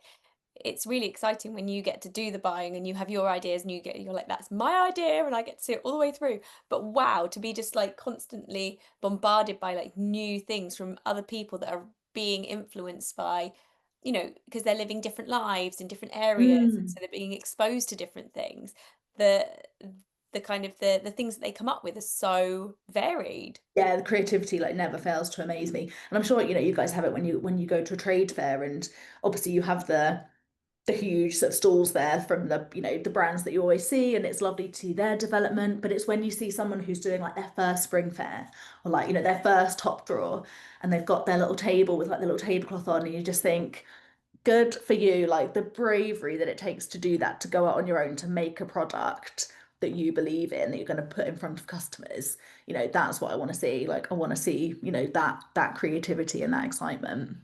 it's really exciting when you get to do the buying and you have your ideas and you're like, that's my idea, and I get to see it all the way through. But wow, to be just like constantly bombarded by like new things from other people that are being influenced by, because they're living different lives in different areas, Mm. so they're being exposed to different things. The the kind of the things that they come up with are so varied. Yeah, the creativity like never fails to amaze me. And I'm sure, you guys have it when you go to a trade fair and obviously you have the huge sort of stalls there from the brands that you always see, and it's lovely to see their development. But it's when you see someone who's doing like their first spring fair or like their first top drawer, and they've got their little table with like the little tablecloth on, and you just think, good for you, like the bravery that it takes to do that, to go out on your own to make a product that you believe in, that you're going to put in front of customers. That's what I want to see. Like I want to see, that creativity and that excitement.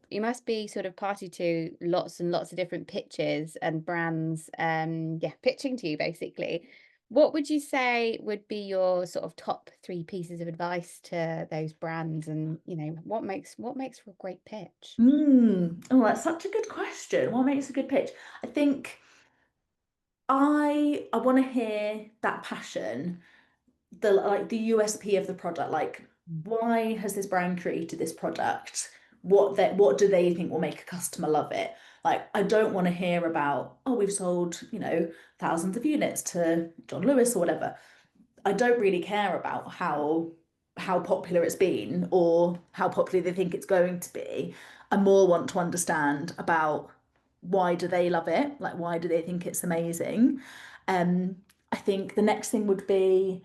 You must be sort of party to lots and lots of different pitches and brands, yeah, pitching to you basically. What would you say would be your sort of top three pieces of advice to those brands, and what makes for a great pitch? Oh, that's such a good question. What makes a good pitch? I think I want to hear that passion, the USP of the product. Like, why has this brand created this product? what do they think will make a customer love it? Like, I don't want to hear about, oh, we've sold, thousands of units to John Lewis or whatever. I don't really care about how popular it's been or how popular they think it's going to be. I more want to understand about why do they love it? Like, why do they think it's amazing? Um, I think the next thing would be,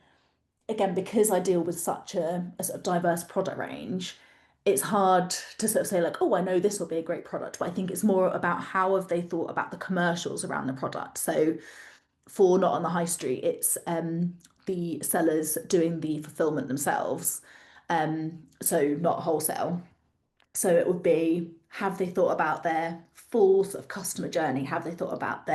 again, because I deal with such a sort of diverse product range, it's hard to sort of say like, oh, I know this will be a great product, but I think it's more about how have they thought about the commercials around the product. So for Not on the High Street, it's the sellers doing the fulfillment themselves, so not wholesale. So it would be, have they thought about their full sort of customer journey? Have they thought about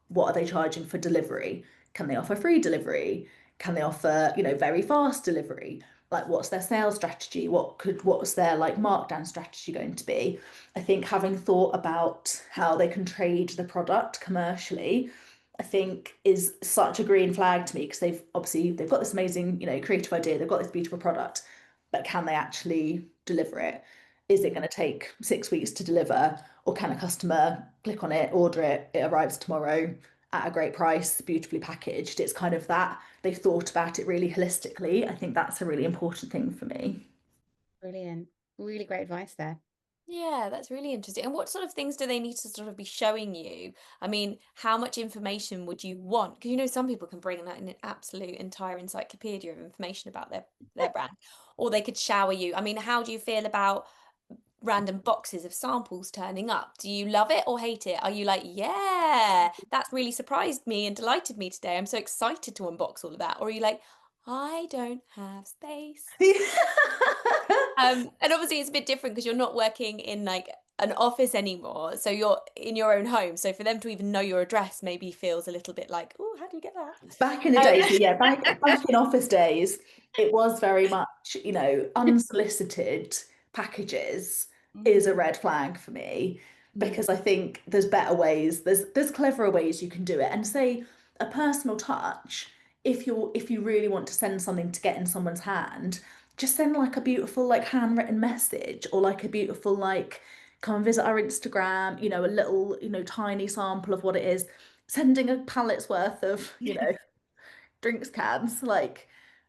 what are they charging for delivery? Can they offer free delivery? Can they offer, very fast delivery? Like, what's their sales strategy? What's their like markdown strategy going to be? I think having thought about how they can trade the product commercially, I think is such a green flag to me, because they've got this amazing, creative idea, they've got this beautiful product, but can they actually deliver it? Is it going to take 6 weeks to deliver, or can a customer click on it, order it, it arrives tomorrow at a great price, beautifully packaged? It's kind of that they've thought about it really holistically. I think that's a really important thing for me. Brilliant. Really great advice there. Yeah, that's really interesting. And what sort of things do they need to sort of be showing you? I mean, how much information would you want? Because some people can bring out an absolute entire encyclopedia of information about their brand, or they could shower you. I mean, how do you feel about random boxes of samples turning up? Do you love it or hate it? Are you like, yeah, that's really surprised me and delighted me today. I'm so excited to unbox all of that. Or are you like, I don't have space? And obviously it's a bit different because you're not working in like an office anymore. So you're in your own home. So for them to even know your address maybe feels a little bit like, oh, how do you get that? Back in the days, yeah, back in office days, it was very much, unsolicited packages is a red flag for me, because I think there's better ways, there's cleverer ways you can do it. And say a personal touch, if you really want to send something to get in someone's hand, just send like a beautiful like handwritten message, or like a beautiful like, come and visit our Instagram, a little, tiny sample of what it is. Sending a pallet's worth of, drinks cans. Like,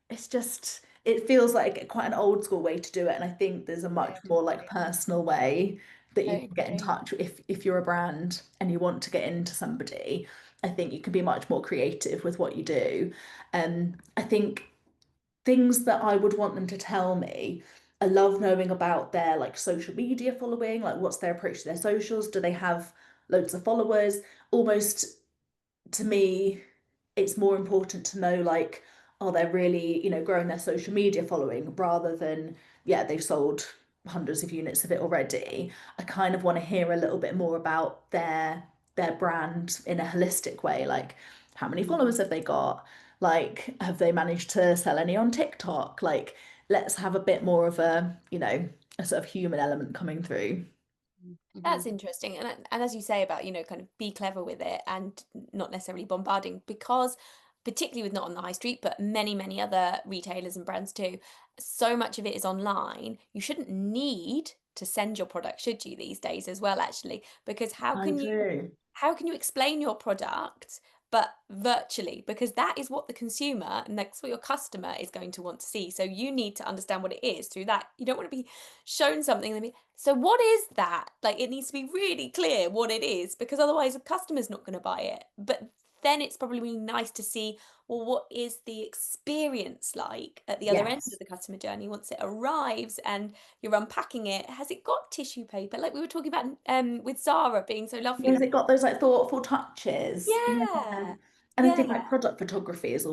it feels like quite an old school way to do it. And I think there's a much more like personal way that you can get in Totally. touch if you're a brand and you want to get into somebody. I think you can be much more creative with what you do. I think things that I would want them to tell me, I love knowing about their like social media following, like what's their approach to their socials? Do they have loads of followers? Almost, to me, it's more important to know like, are they really, growing their social media following, rather than, yeah, they've sold hundreds of units of it already. I kind of want to hear a little bit more about their brand in a holistic way, like how many followers have they got? Like, have they managed to sell any on TikTok? Like, let's have a bit more of a sort of human element coming through. That's interesting. And as you say about, kind of be clever with it and not necessarily bombarding, because particularly with Not on the High Street, but many, many other retailers and brands too, so much of it is online. You shouldn't need to send your product, should you, these days as well, actually? Because how I can do. you explain your product but virtually, because that is what the consumer and that's what your customer is going to want to see. So you need to understand what it is through that. You don't want to be shown something and be, so what is that? Like, it needs to be really clear what it is, because otherwise the customer's not going to buy it. But then it's probably nice to see, well, what is the experience like at the other end Yes. of the customer journey once it arrives and you're unpacking it? Has it got tissue paper, like we were talking about with Zara being so lovely? Has it got those like thoughtful touches? Yeah. Yeah. And I think Yeah. like product photography is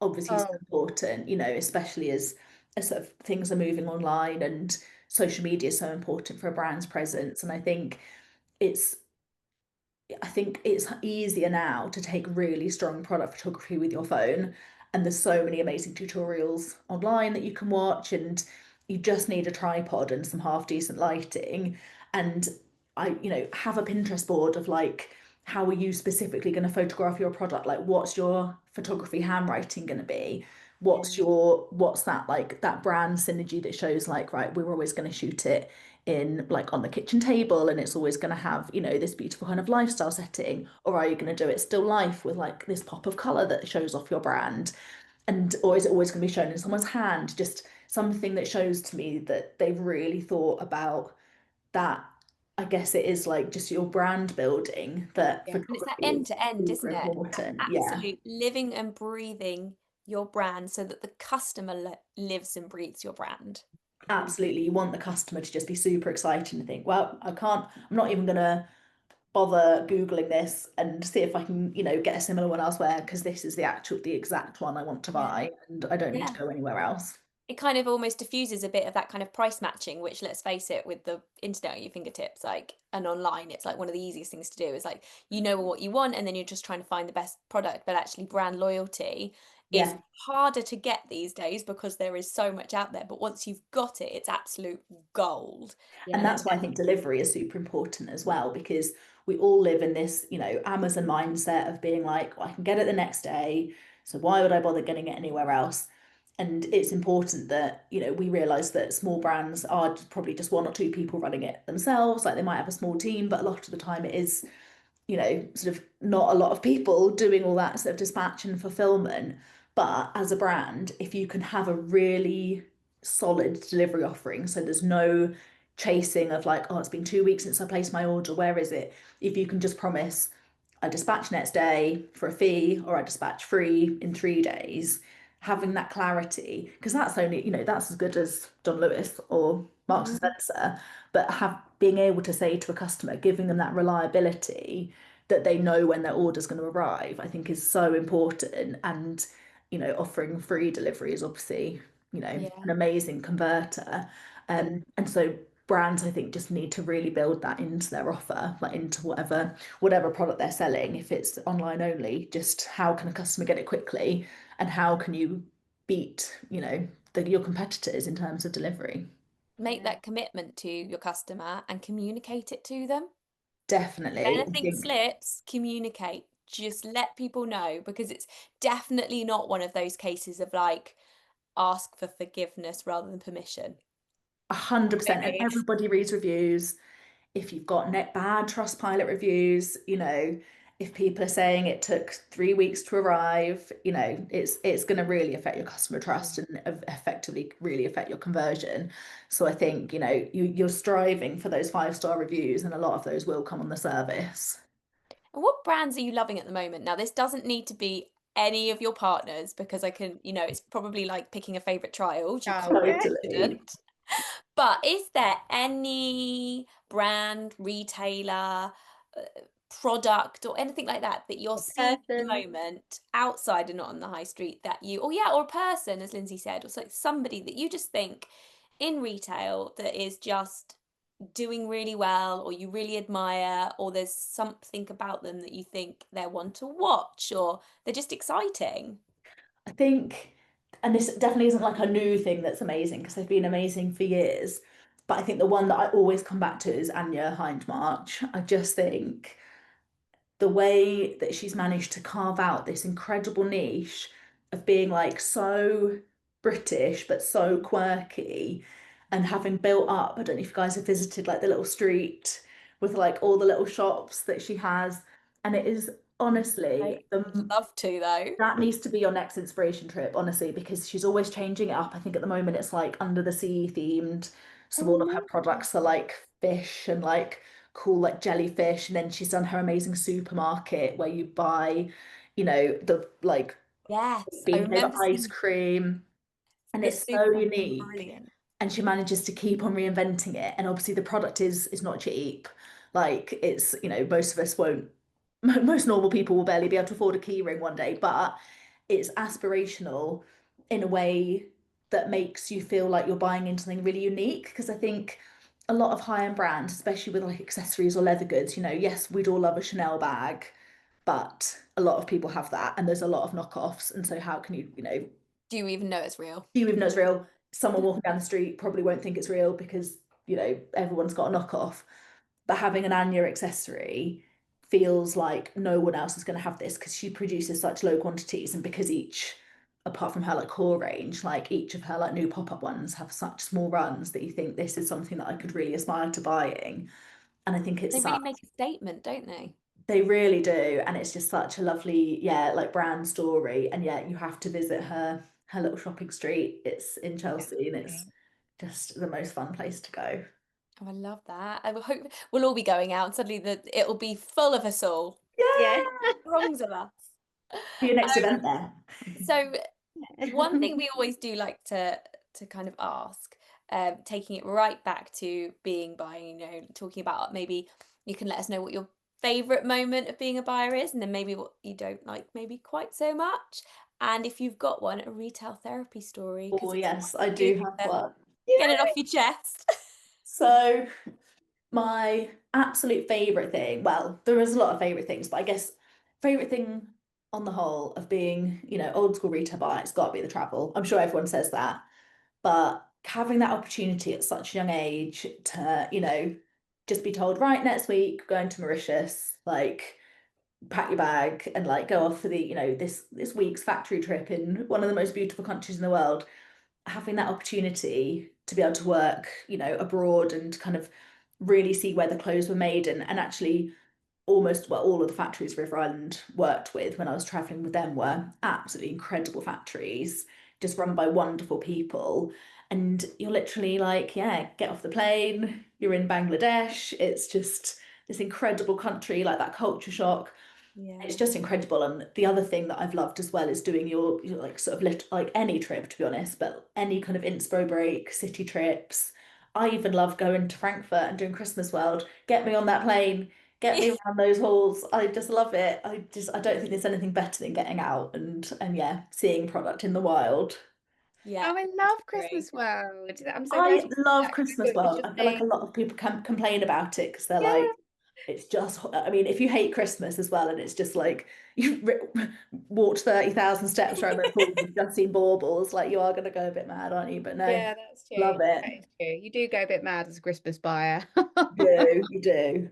obviously so Oh, important, especially as sort of things are moving online, and social media is so important for a brand's presence. And it's I think it's easier now to take really strong product photography with your phone. And there's so many amazing tutorials online that you can watch, and you just need a tripod and some half decent lighting. And have a Pinterest board of like, how are you specifically going to photograph your product? Like, what's your photography handwriting going to be? yeah. What's that like, that brand synergy that shows like, right, we're always going to shoot it in like on the kitchen table and it's always going to have, you know, this beautiful kind of lifestyle setting? Or are you going to do it still life with like this pop of color that shows off your brand? And or is it always going to be shown in someone's hand? Just something that shows to me that they've really thought about that. I guess it is like just your brand building that Yeah. And it's that photography end is to end, super isn't it? That important. Yeah. absolute living and breathing your brand so that the customer lives and breathes your brand. Absolutely. You want the customer to just be super excited and think, well, I'm not even gonna bother Googling this and see if I can, you know, get a similar one elsewhere because this is the exact one I want to Yeah. buy and I don't need to Yeah. go anywhere else. It kind of almost diffuses a bit of that kind of price matching, which let's face it, with the internet at your fingertips, like and online, it's like one of the easiest things to do is like you know what you want and then you're just trying to find the best product. But actually brand loyalty is Yeah. harder to get these days because there is so much out there. But once you've got it, it's absolute gold. And Yeah. that's why I think delivery is super important as well, because we all live in this, you know, Amazon mindset of being like, well, I can get it the next day. So why would I bother getting it anywhere else? And it's important that, you know, we realize that small brands are probably just one or two people running it themselves. Like they might have a small team, but a lot of the time it is, you know, sort of not a lot of people doing all that sort of dispatch and fulfillment. But as a brand, if you can have a really solid delivery offering, so there's no chasing of like, oh, it's been 2 weeks since I placed my order, where is it? If you can just promise I dispatch next day for a fee or I dispatch free in 3 days, having that clarity, because that's only, you know, that's as good as John Lewis or Marks and Mhm. Spencer, but have being able to say to a customer, giving them that reliability that they know when their order's going to arrive, I think is so important. And, you know, offering free delivery is obviously, you know, Yeah. an amazing converter. And so brands, I think, just need to really build that into their offer, like into whatever product they're selling. If it's online only, just how can a customer get it quickly, and how can you beat, you know, your competitors in terms of delivery? Make Yeah. that commitment to your customer and communicate it to them. Definitely, I Anything think slips, communicate. Just let people know because it's definitely not one of those cases of like ask for forgiveness rather than permission. 100%. And It is. everybody reads reviews. If you've got net bad Trustpilot reviews, you know, if people are saying it took 3 weeks to arrive, you know, it's going to really affect your customer trust and effectively really affect your conversion. So I think, you know, you're striving for those 5-star reviews, and a lot of those will come on the service. And what brands are you loving at the moment? Now, this doesn't need to be any of your partners because I can, it's probably like picking a favorite child. You Oh, can't be okay. Totally. confident. But is there any brand, retailer, product, or anything like that that you're seeing at the Person. moment outside and not on the high street that you, or yeah, or a person, as Lindsay said, or like somebody that you just think in retail that is just doing really well, or you really admire, or there's something about them that you think they're one to watch, or they're just exciting? I think, and this definitely isn't like a new thing that's amazing because they've been amazing for years. But I think the one that I always come back to is Anya Hindmarch. I just think the way that she's managed to carve out this incredible niche of being like so British but so quirky, and having built up, I don't know if you guys have visited like the little street with like all the little shops that she has, and it is honestly I the love to though. that needs to be your next inspiration trip, honestly, because she's always changing it up. I think at the moment it's like under the sea themed. So all of her Oh, products are like fish and like cool like jellyfish. And then she's done her amazing supermarket where you buy, you know, the like Yes, I bean flavour remember ice seeing cream. And the it's so supermarket. unique, Brilliant. and she manages to keep on reinventing it. And obviously the product is not cheap. Like it's, you know, most of us won't most normal people will barely be able to afford a key ring one day, but it's aspirational in a way that makes you feel like you're buying into something really unique. Because I think a lot of high-end brands, especially with like accessories or leather goods, you know, yes, we'd all love a Chanel bag, but a lot of people have that and there's a lot of knockoffs. And so how can you, you know, Do you even know it's real? do you even know it's real? Someone walking down the street probably won't think it's real because, you know, everyone's got a knockoff. But having an Anya accessory feels like no one else is going to have this because she produces such low quantities, and because each apart from her like core range, like each of her like new pop-up ones have such small runs that you think this is something that I could really aspire to buying. And I think it's They really such, make a statement, don't they? they really do. And it's just such a lovely, yeah, like brand story. And yeah, you have to visit her little shopping street. It's in Chelsea and it's Definitely. just the most fun place to go. Oh, I love that. I will hope we'll all be going out and suddenly it'll be full of us all. Yeah. Yeah. Throngs of us. For your next Um, event there. so one thing we always do like to kind of ask, taking it right back to being buying, talking about maybe you can let us know what your favorite moment of being a buyer is, and then maybe what you don't like, maybe quite so much. And if you've got one, a retail therapy story, because Oh, it's yes, I good do have to one. get it Yeah. off your chest. So, my absolute favorite thing, well, there is a lot of favorite things, but I guess favorite thing on the whole of being, old school retail buyer, it's got to be the travel. I'm sure everyone says that, but having that opportunity at such a young age to, just be told, right, next week, going to Mauritius, like pack your bag and like go off for the, this week's factory trip in one of the most beautiful countries in the world, having that opportunity to be able to work, abroad and kind of really see where the clothes were made and actually almost well all of the factories River Island worked with when I was traveling with them were absolutely incredible factories, just run by wonderful people. And you're literally like, yeah, get off the plane, you're in Bangladesh. It's just this incredible country, like that culture shock. Yeah. It's just incredible. And the other thing that I've loved as well is doing your like sort of like any trip, to be honest, but any kind of inspo break, city trips. I even love going to Frankfurt and doing Christmas World. Get me on that plane, get me around those halls. I just love it. I don't think there's anything better than getting out and yeah, seeing product in the wild. Yeah, Oh, I love agree. Christmas World. I'm so glad I you said love that because I Christmas thought it was World. just I feel like a me. lot of people can complain about it because they're Yeah. like, it's just, I mean, if you hate Christmas as well, and it's just like you've walked 30,000 steps around those halls and just seen baubles, like you are going to go a bit mad, aren't you? But no, Yeah, that's love true. it. That is true. You do go a bit mad as a Christmas buyer. You do.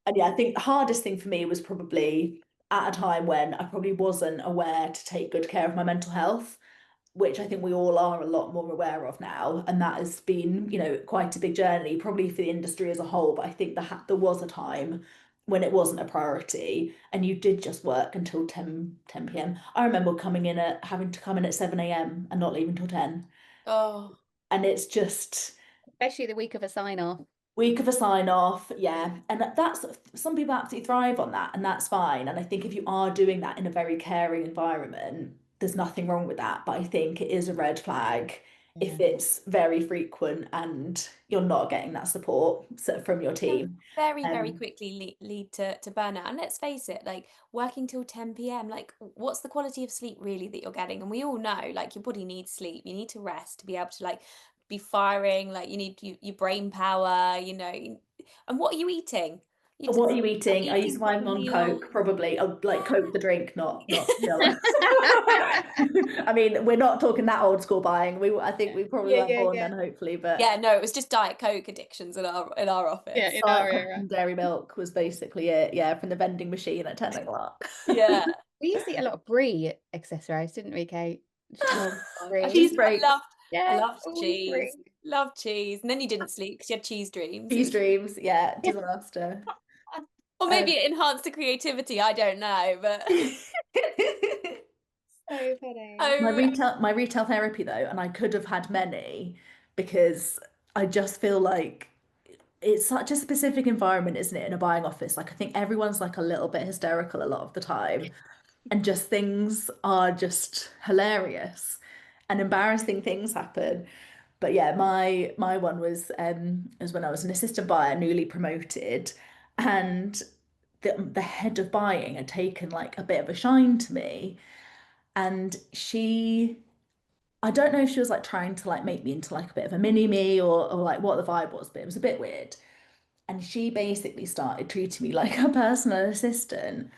And yeah, I think the hardest thing for me was probably at a time when I probably wasn't aware to take good care of my mental health, which I think we all are a lot more aware of now. And that has been, quite a big journey, probably for the industry as a whole. But I think there was a time when it wasn't a priority and you did just work until 10 p.m. I remember having to come in at 7 a.m. and not leaving till 10. Oh, And it's just Especially the week of a sign off. week of a sign off, yeah. And that's some people absolutely thrive on that, and that's fine. And I think if you are doing that in a very caring environment, there's nothing wrong with that. But I think it is a red flag if yeah. it's very frequent and you're not getting that support from your Can team. very, very Um, quickly lead to burnout. And let's face it, like working till 10 p.m., like what's the quality of sleep really that you're getting? And we all know like your body needs sleep. You need to rest to be able to like be firing, like you need your brain power, and what are you eating? You're what are just you not eating? Are you eating surviving proper on Coke? meals. Probably. Oh, like Coke the drink, not Miller. Yeah, I mean, we're not talking that old school buying. I think we probably yeah, weren't born yeah. then, hopefully, but Yeah, no, it was just Diet Coke addictions in our Yeah, office. in our Coke era. and dairy milk was basically it. Yeah, from the vending machine at 10 o'clock. Yeah. We used to eat a lot of brie accessorized, didn't we, Kate? Oh God, Cheese Brie. breaks, I Yeah, loved always cheese. brie. Loved cheese. And then you didn't sleep because you had cheese dreams. It cheese was dreams. Yeah, disaster. or maybe Um, it enhanced the creativity, I don't know. But So funny. my oh retail therapy though, and I could have had many because I just feel like it's such a specific environment, isn't it, in a buying office? Like I think everyone's like a little bit hysterical a lot of the time, and just things are just hilarious and embarrassing things happen. But yeah, my one was when I was an assistant buyer, newly promoted, and the head of buying had taken like a bit of a shine to me, and I don't know if she was like trying to like make me into like a bit of a mini me or like what the vibe was, but it was a bit weird. And she basically started treating me like her personal assistant.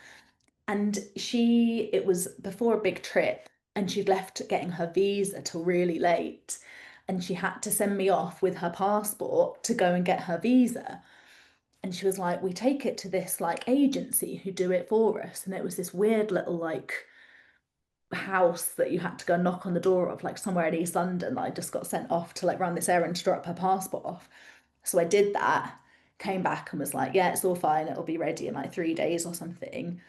And it was before a big trip, and she'd left getting her visa till really late. And she had to send me off with her passport to go and get her visa. And she was like, we take it to this like agency who do it for us. And it was this weird little like house that you had to go knock on the door of, like somewhere in East London, that I just got sent off to like run this errand to drop her passport off. So I did that, came back and was like, yeah, it's all fine, it'll be ready in like 3 days or something.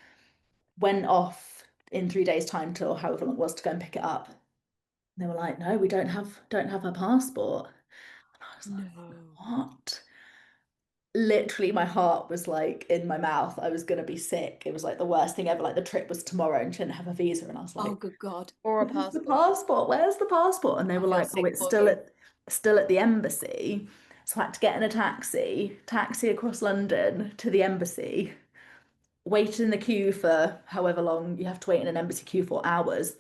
Went off in 3 days' time till however long it was to go and pick it up. And they were like, no, we don't have her passport. And I was like, No. what? Literally my heart was like in my mouth. I was gonna be sick. It was like the worst thing ever. Like the trip was tomorrow and she didn't have a visa. And I was Oh, like, good God. Or a where's the passport. passport? Where's the passport? And they I were feel like, oh, sick it's for still you. at the embassy. So I had to get in a taxi across London to the embassy, waited in the queue for however long you have to wait in an embassy queue for, hours.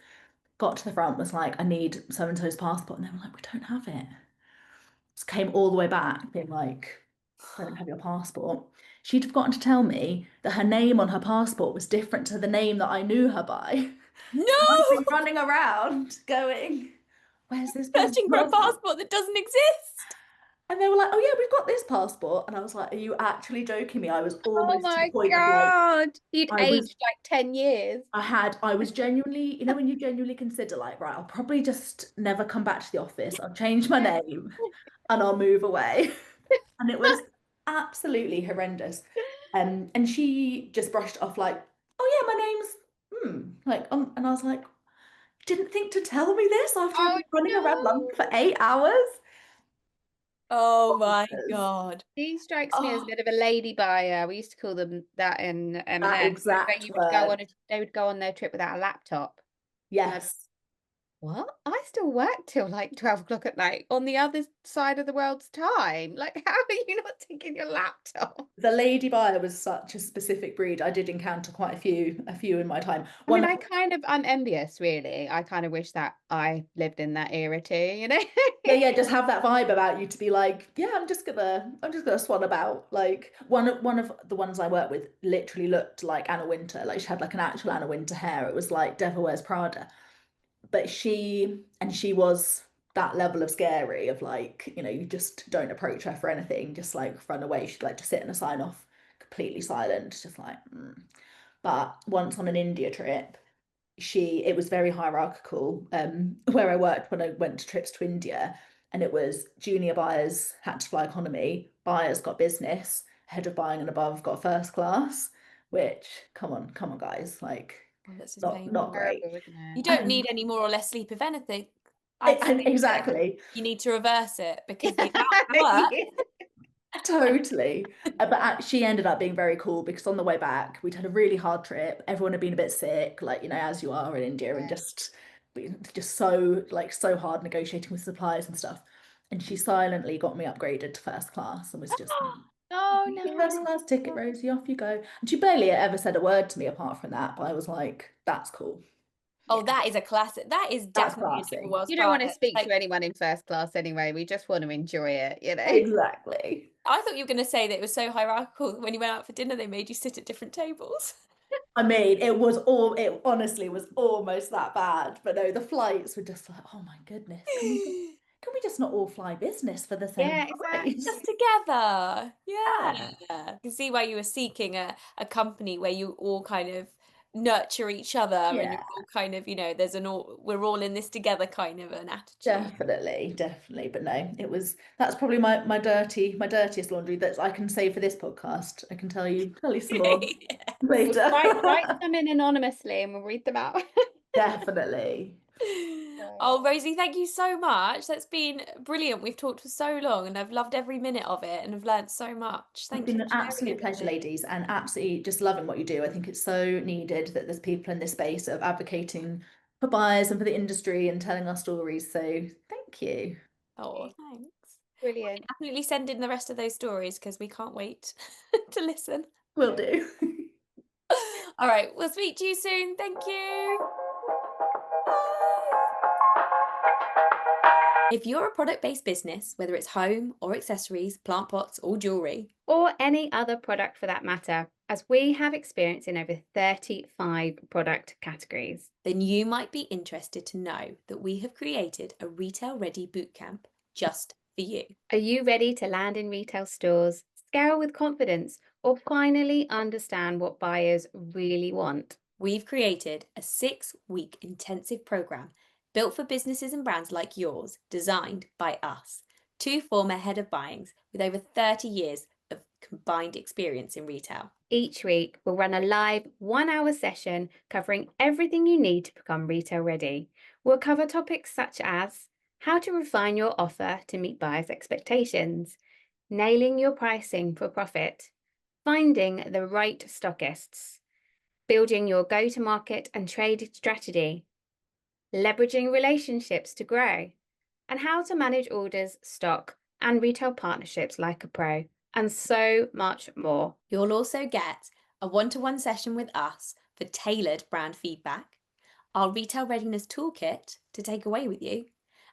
Got to the front, was like, I need so and so's passport. And they were like, we don't have it. Just came all the way back, being like, don't have your passport. She'd forgotten to tell me that her name on her passport was different to the name that I knew her by. No! I'd been running around going, where's this person's Searching for a passport? passport that doesn't exist. And they were like, oh yeah, we've got this passport. And I was like, are you actually joking me? I was Oh almost to the my point of like, God. You'd I was aged like 10 years. I was genuinely, when you genuinely consider like, right, I'll probably just never come back to the office. I'll change my name and I'll move away. And it was absolutely horrendous. And she just brushed it off like, oh yeah, my name's like, and I was like, didn't think to tell me this after I've Oh been running around London no. for 8 hours. Oh my Bonkers. God. She strikes me as a Oh, bit of a lady buyer. We used to call them that in that M&S, where exact you would go word. on they would go on their trip without a laptop. And I'd, Yes. what? I still work till like 12 o'clock at night on the other side of the world's time. Like, how are you not taking your laptop? The lady buyer was such a specific breed. I did encounter quite a few in my time. I mean, One, I'm envious, really. I kind of wish that I lived in that era too, you know? yeah, yeah, just have that vibe about you to be like, yeah, I'm just gonna swan about. Like one of the ones I worked with literally looked like Anna Winter. Like she had like an actual Anna Winter hair. It was like Devil Wears Prada. But she was that level of scary of like, you just don't approach her for anything, just like run away. She'd like to sit in a sign off, completely silent, just like. But once on an India trip, it was very hierarchical, where I worked when I went to trips to India, and it was junior buyers had to fly economy, buyers got business, head of buying and above got first class, which come on guys, like Oh, that's just not painful. great. Terrible, isn't You it? don't need any more or less sleep of anything. I'd say And exactly. you need to reverse it because the amount of work. Totally. But she ended up being very cool because on the way back, we'd had a really hard trip. Everyone had been a bit sick, like, as you are in India, and Yeah. just so like so hard negotiating with suppliers and stuff. And she silently got me upgraded to first class and was just like, Oh "Your first no. class ticket, Rosie, off you go." And she barely ever said a word to me apart from that, but I was like, that's cool. Oh, Yeah. that is a classic. That is That's definitely a Devil classy. Wears You don't want to Prada. speak to Like, anyone in first class anyway. We just want to enjoy it, you know? Exactly. I thought you were going to say that it was so hierarchical that when you went out for dinner, they made you sit at different tables. I mean, it honestly was almost that bad. But no, the flights were just like, oh my goodness, can we just not all fly business for the same Yeah, price? Just together. Yeah. Yeah, I can see why you were seeking a company where you all kind of nurture each other and you're yeah, all kind of, we're all in this together kind of an attitude. definitely. But no, that's probably my dirtiest laundry that I can say for this podcast. I can tell you some more We'll later. write some in anonymously and we'll read them out. Definitely. Oh, Rosie, thank you so much. That's been brilliant. We've talked for so long and I've loved every minute of it and I've learned so much. It's Thank you been for an sharing absolute pleasure, everything. ladies, and absolutely just loving what you do. I think it's so needed that there's people in this space of advocating for buyers and for the industry and telling our stories. So thank you. Oh, thanks. Brilliant. Definitely send in the rest of those stories because we can't wait to listen. Will do. All right, we'll speak to you soon. Thank you. If you're a product-based business, whether it's home or accessories, plant pots or jewelry, Or any other product for that matter, as we have experience in over 35 product categories. then you might be interested to know that we have created a retail-ready bootcamp just for you. Are you ready to land in retail stores, scale with confidence, or finally understand what buyers really want? We've created a 6-week intensive program built for businesses and brands like yours, designed by us, 2 former head of buyings with over 30 years of combined experience in retail. Each week, we'll run a live 1-hour session covering everything you need to become retail ready. We'll cover topics such as how to refine your offer to meet buyers' expectations, nailing your pricing for profit, finding the right stockists, building your go-to-market and trade strategy, leveraging relationships to grow, and how to manage orders, stock, and retail partnerships like a pro, and so much more. You'll also get a one-to-one session with us for tailored brand feedback, our retail readiness toolkit to take away with you,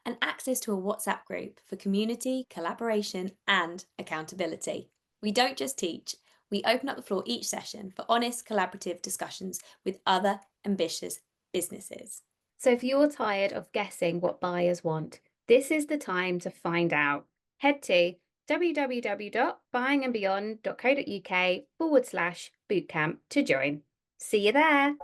and access to a WhatsApp group for community, collaboration, and accountability. We don't just teach, we open up the floor each session for honest, collaborative discussions with other ambitious businesses. So if you're tired of guessing what buyers want, this is the time to find out. Head to www.buyingandbeyond.co.uk/bootcamp to join. See you there.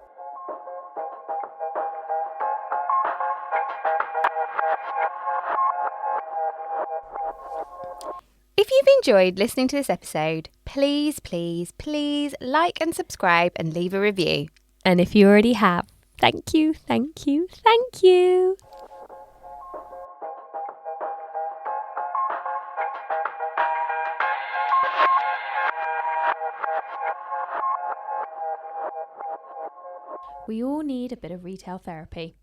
If you've enjoyed listening to this episode, please, please, please like and subscribe and leave a review. And if you already have, thank you, thank you, thank you. We all need a bit of retail therapy,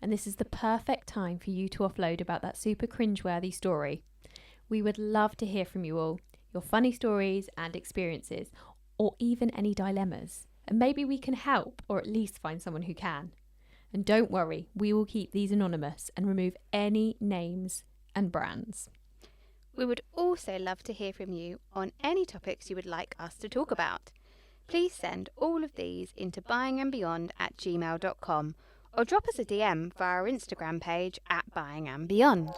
and this is the perfect time for you to offload about that super cringeworthy story. We would love to hear from you all, your funny stories and experiences, or even any dilemmas. And maybe we can help, or at least find someone who can. And don't worry, we will keep these anonymous and remove any names and brands. We would also love to hear from you on any topics you would like us to talk about. Please send all of these into buyingandbeyond@gmail.com or drop us a DM via our Instagram page @buyingandbeyond.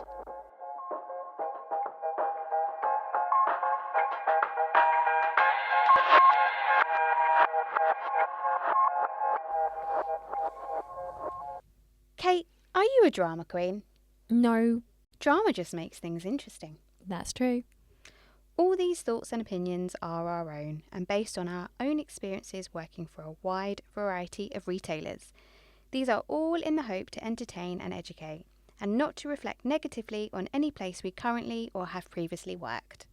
Kate, are you a drama queen? No, Drama just makes things interesting. that's true. All these thoughts and opinions are our own and based on our own experiences working for a wide variety of retailers. These are all in the hope to entertain and educate, and not to reflect negatively on any place we currently or have previously worked.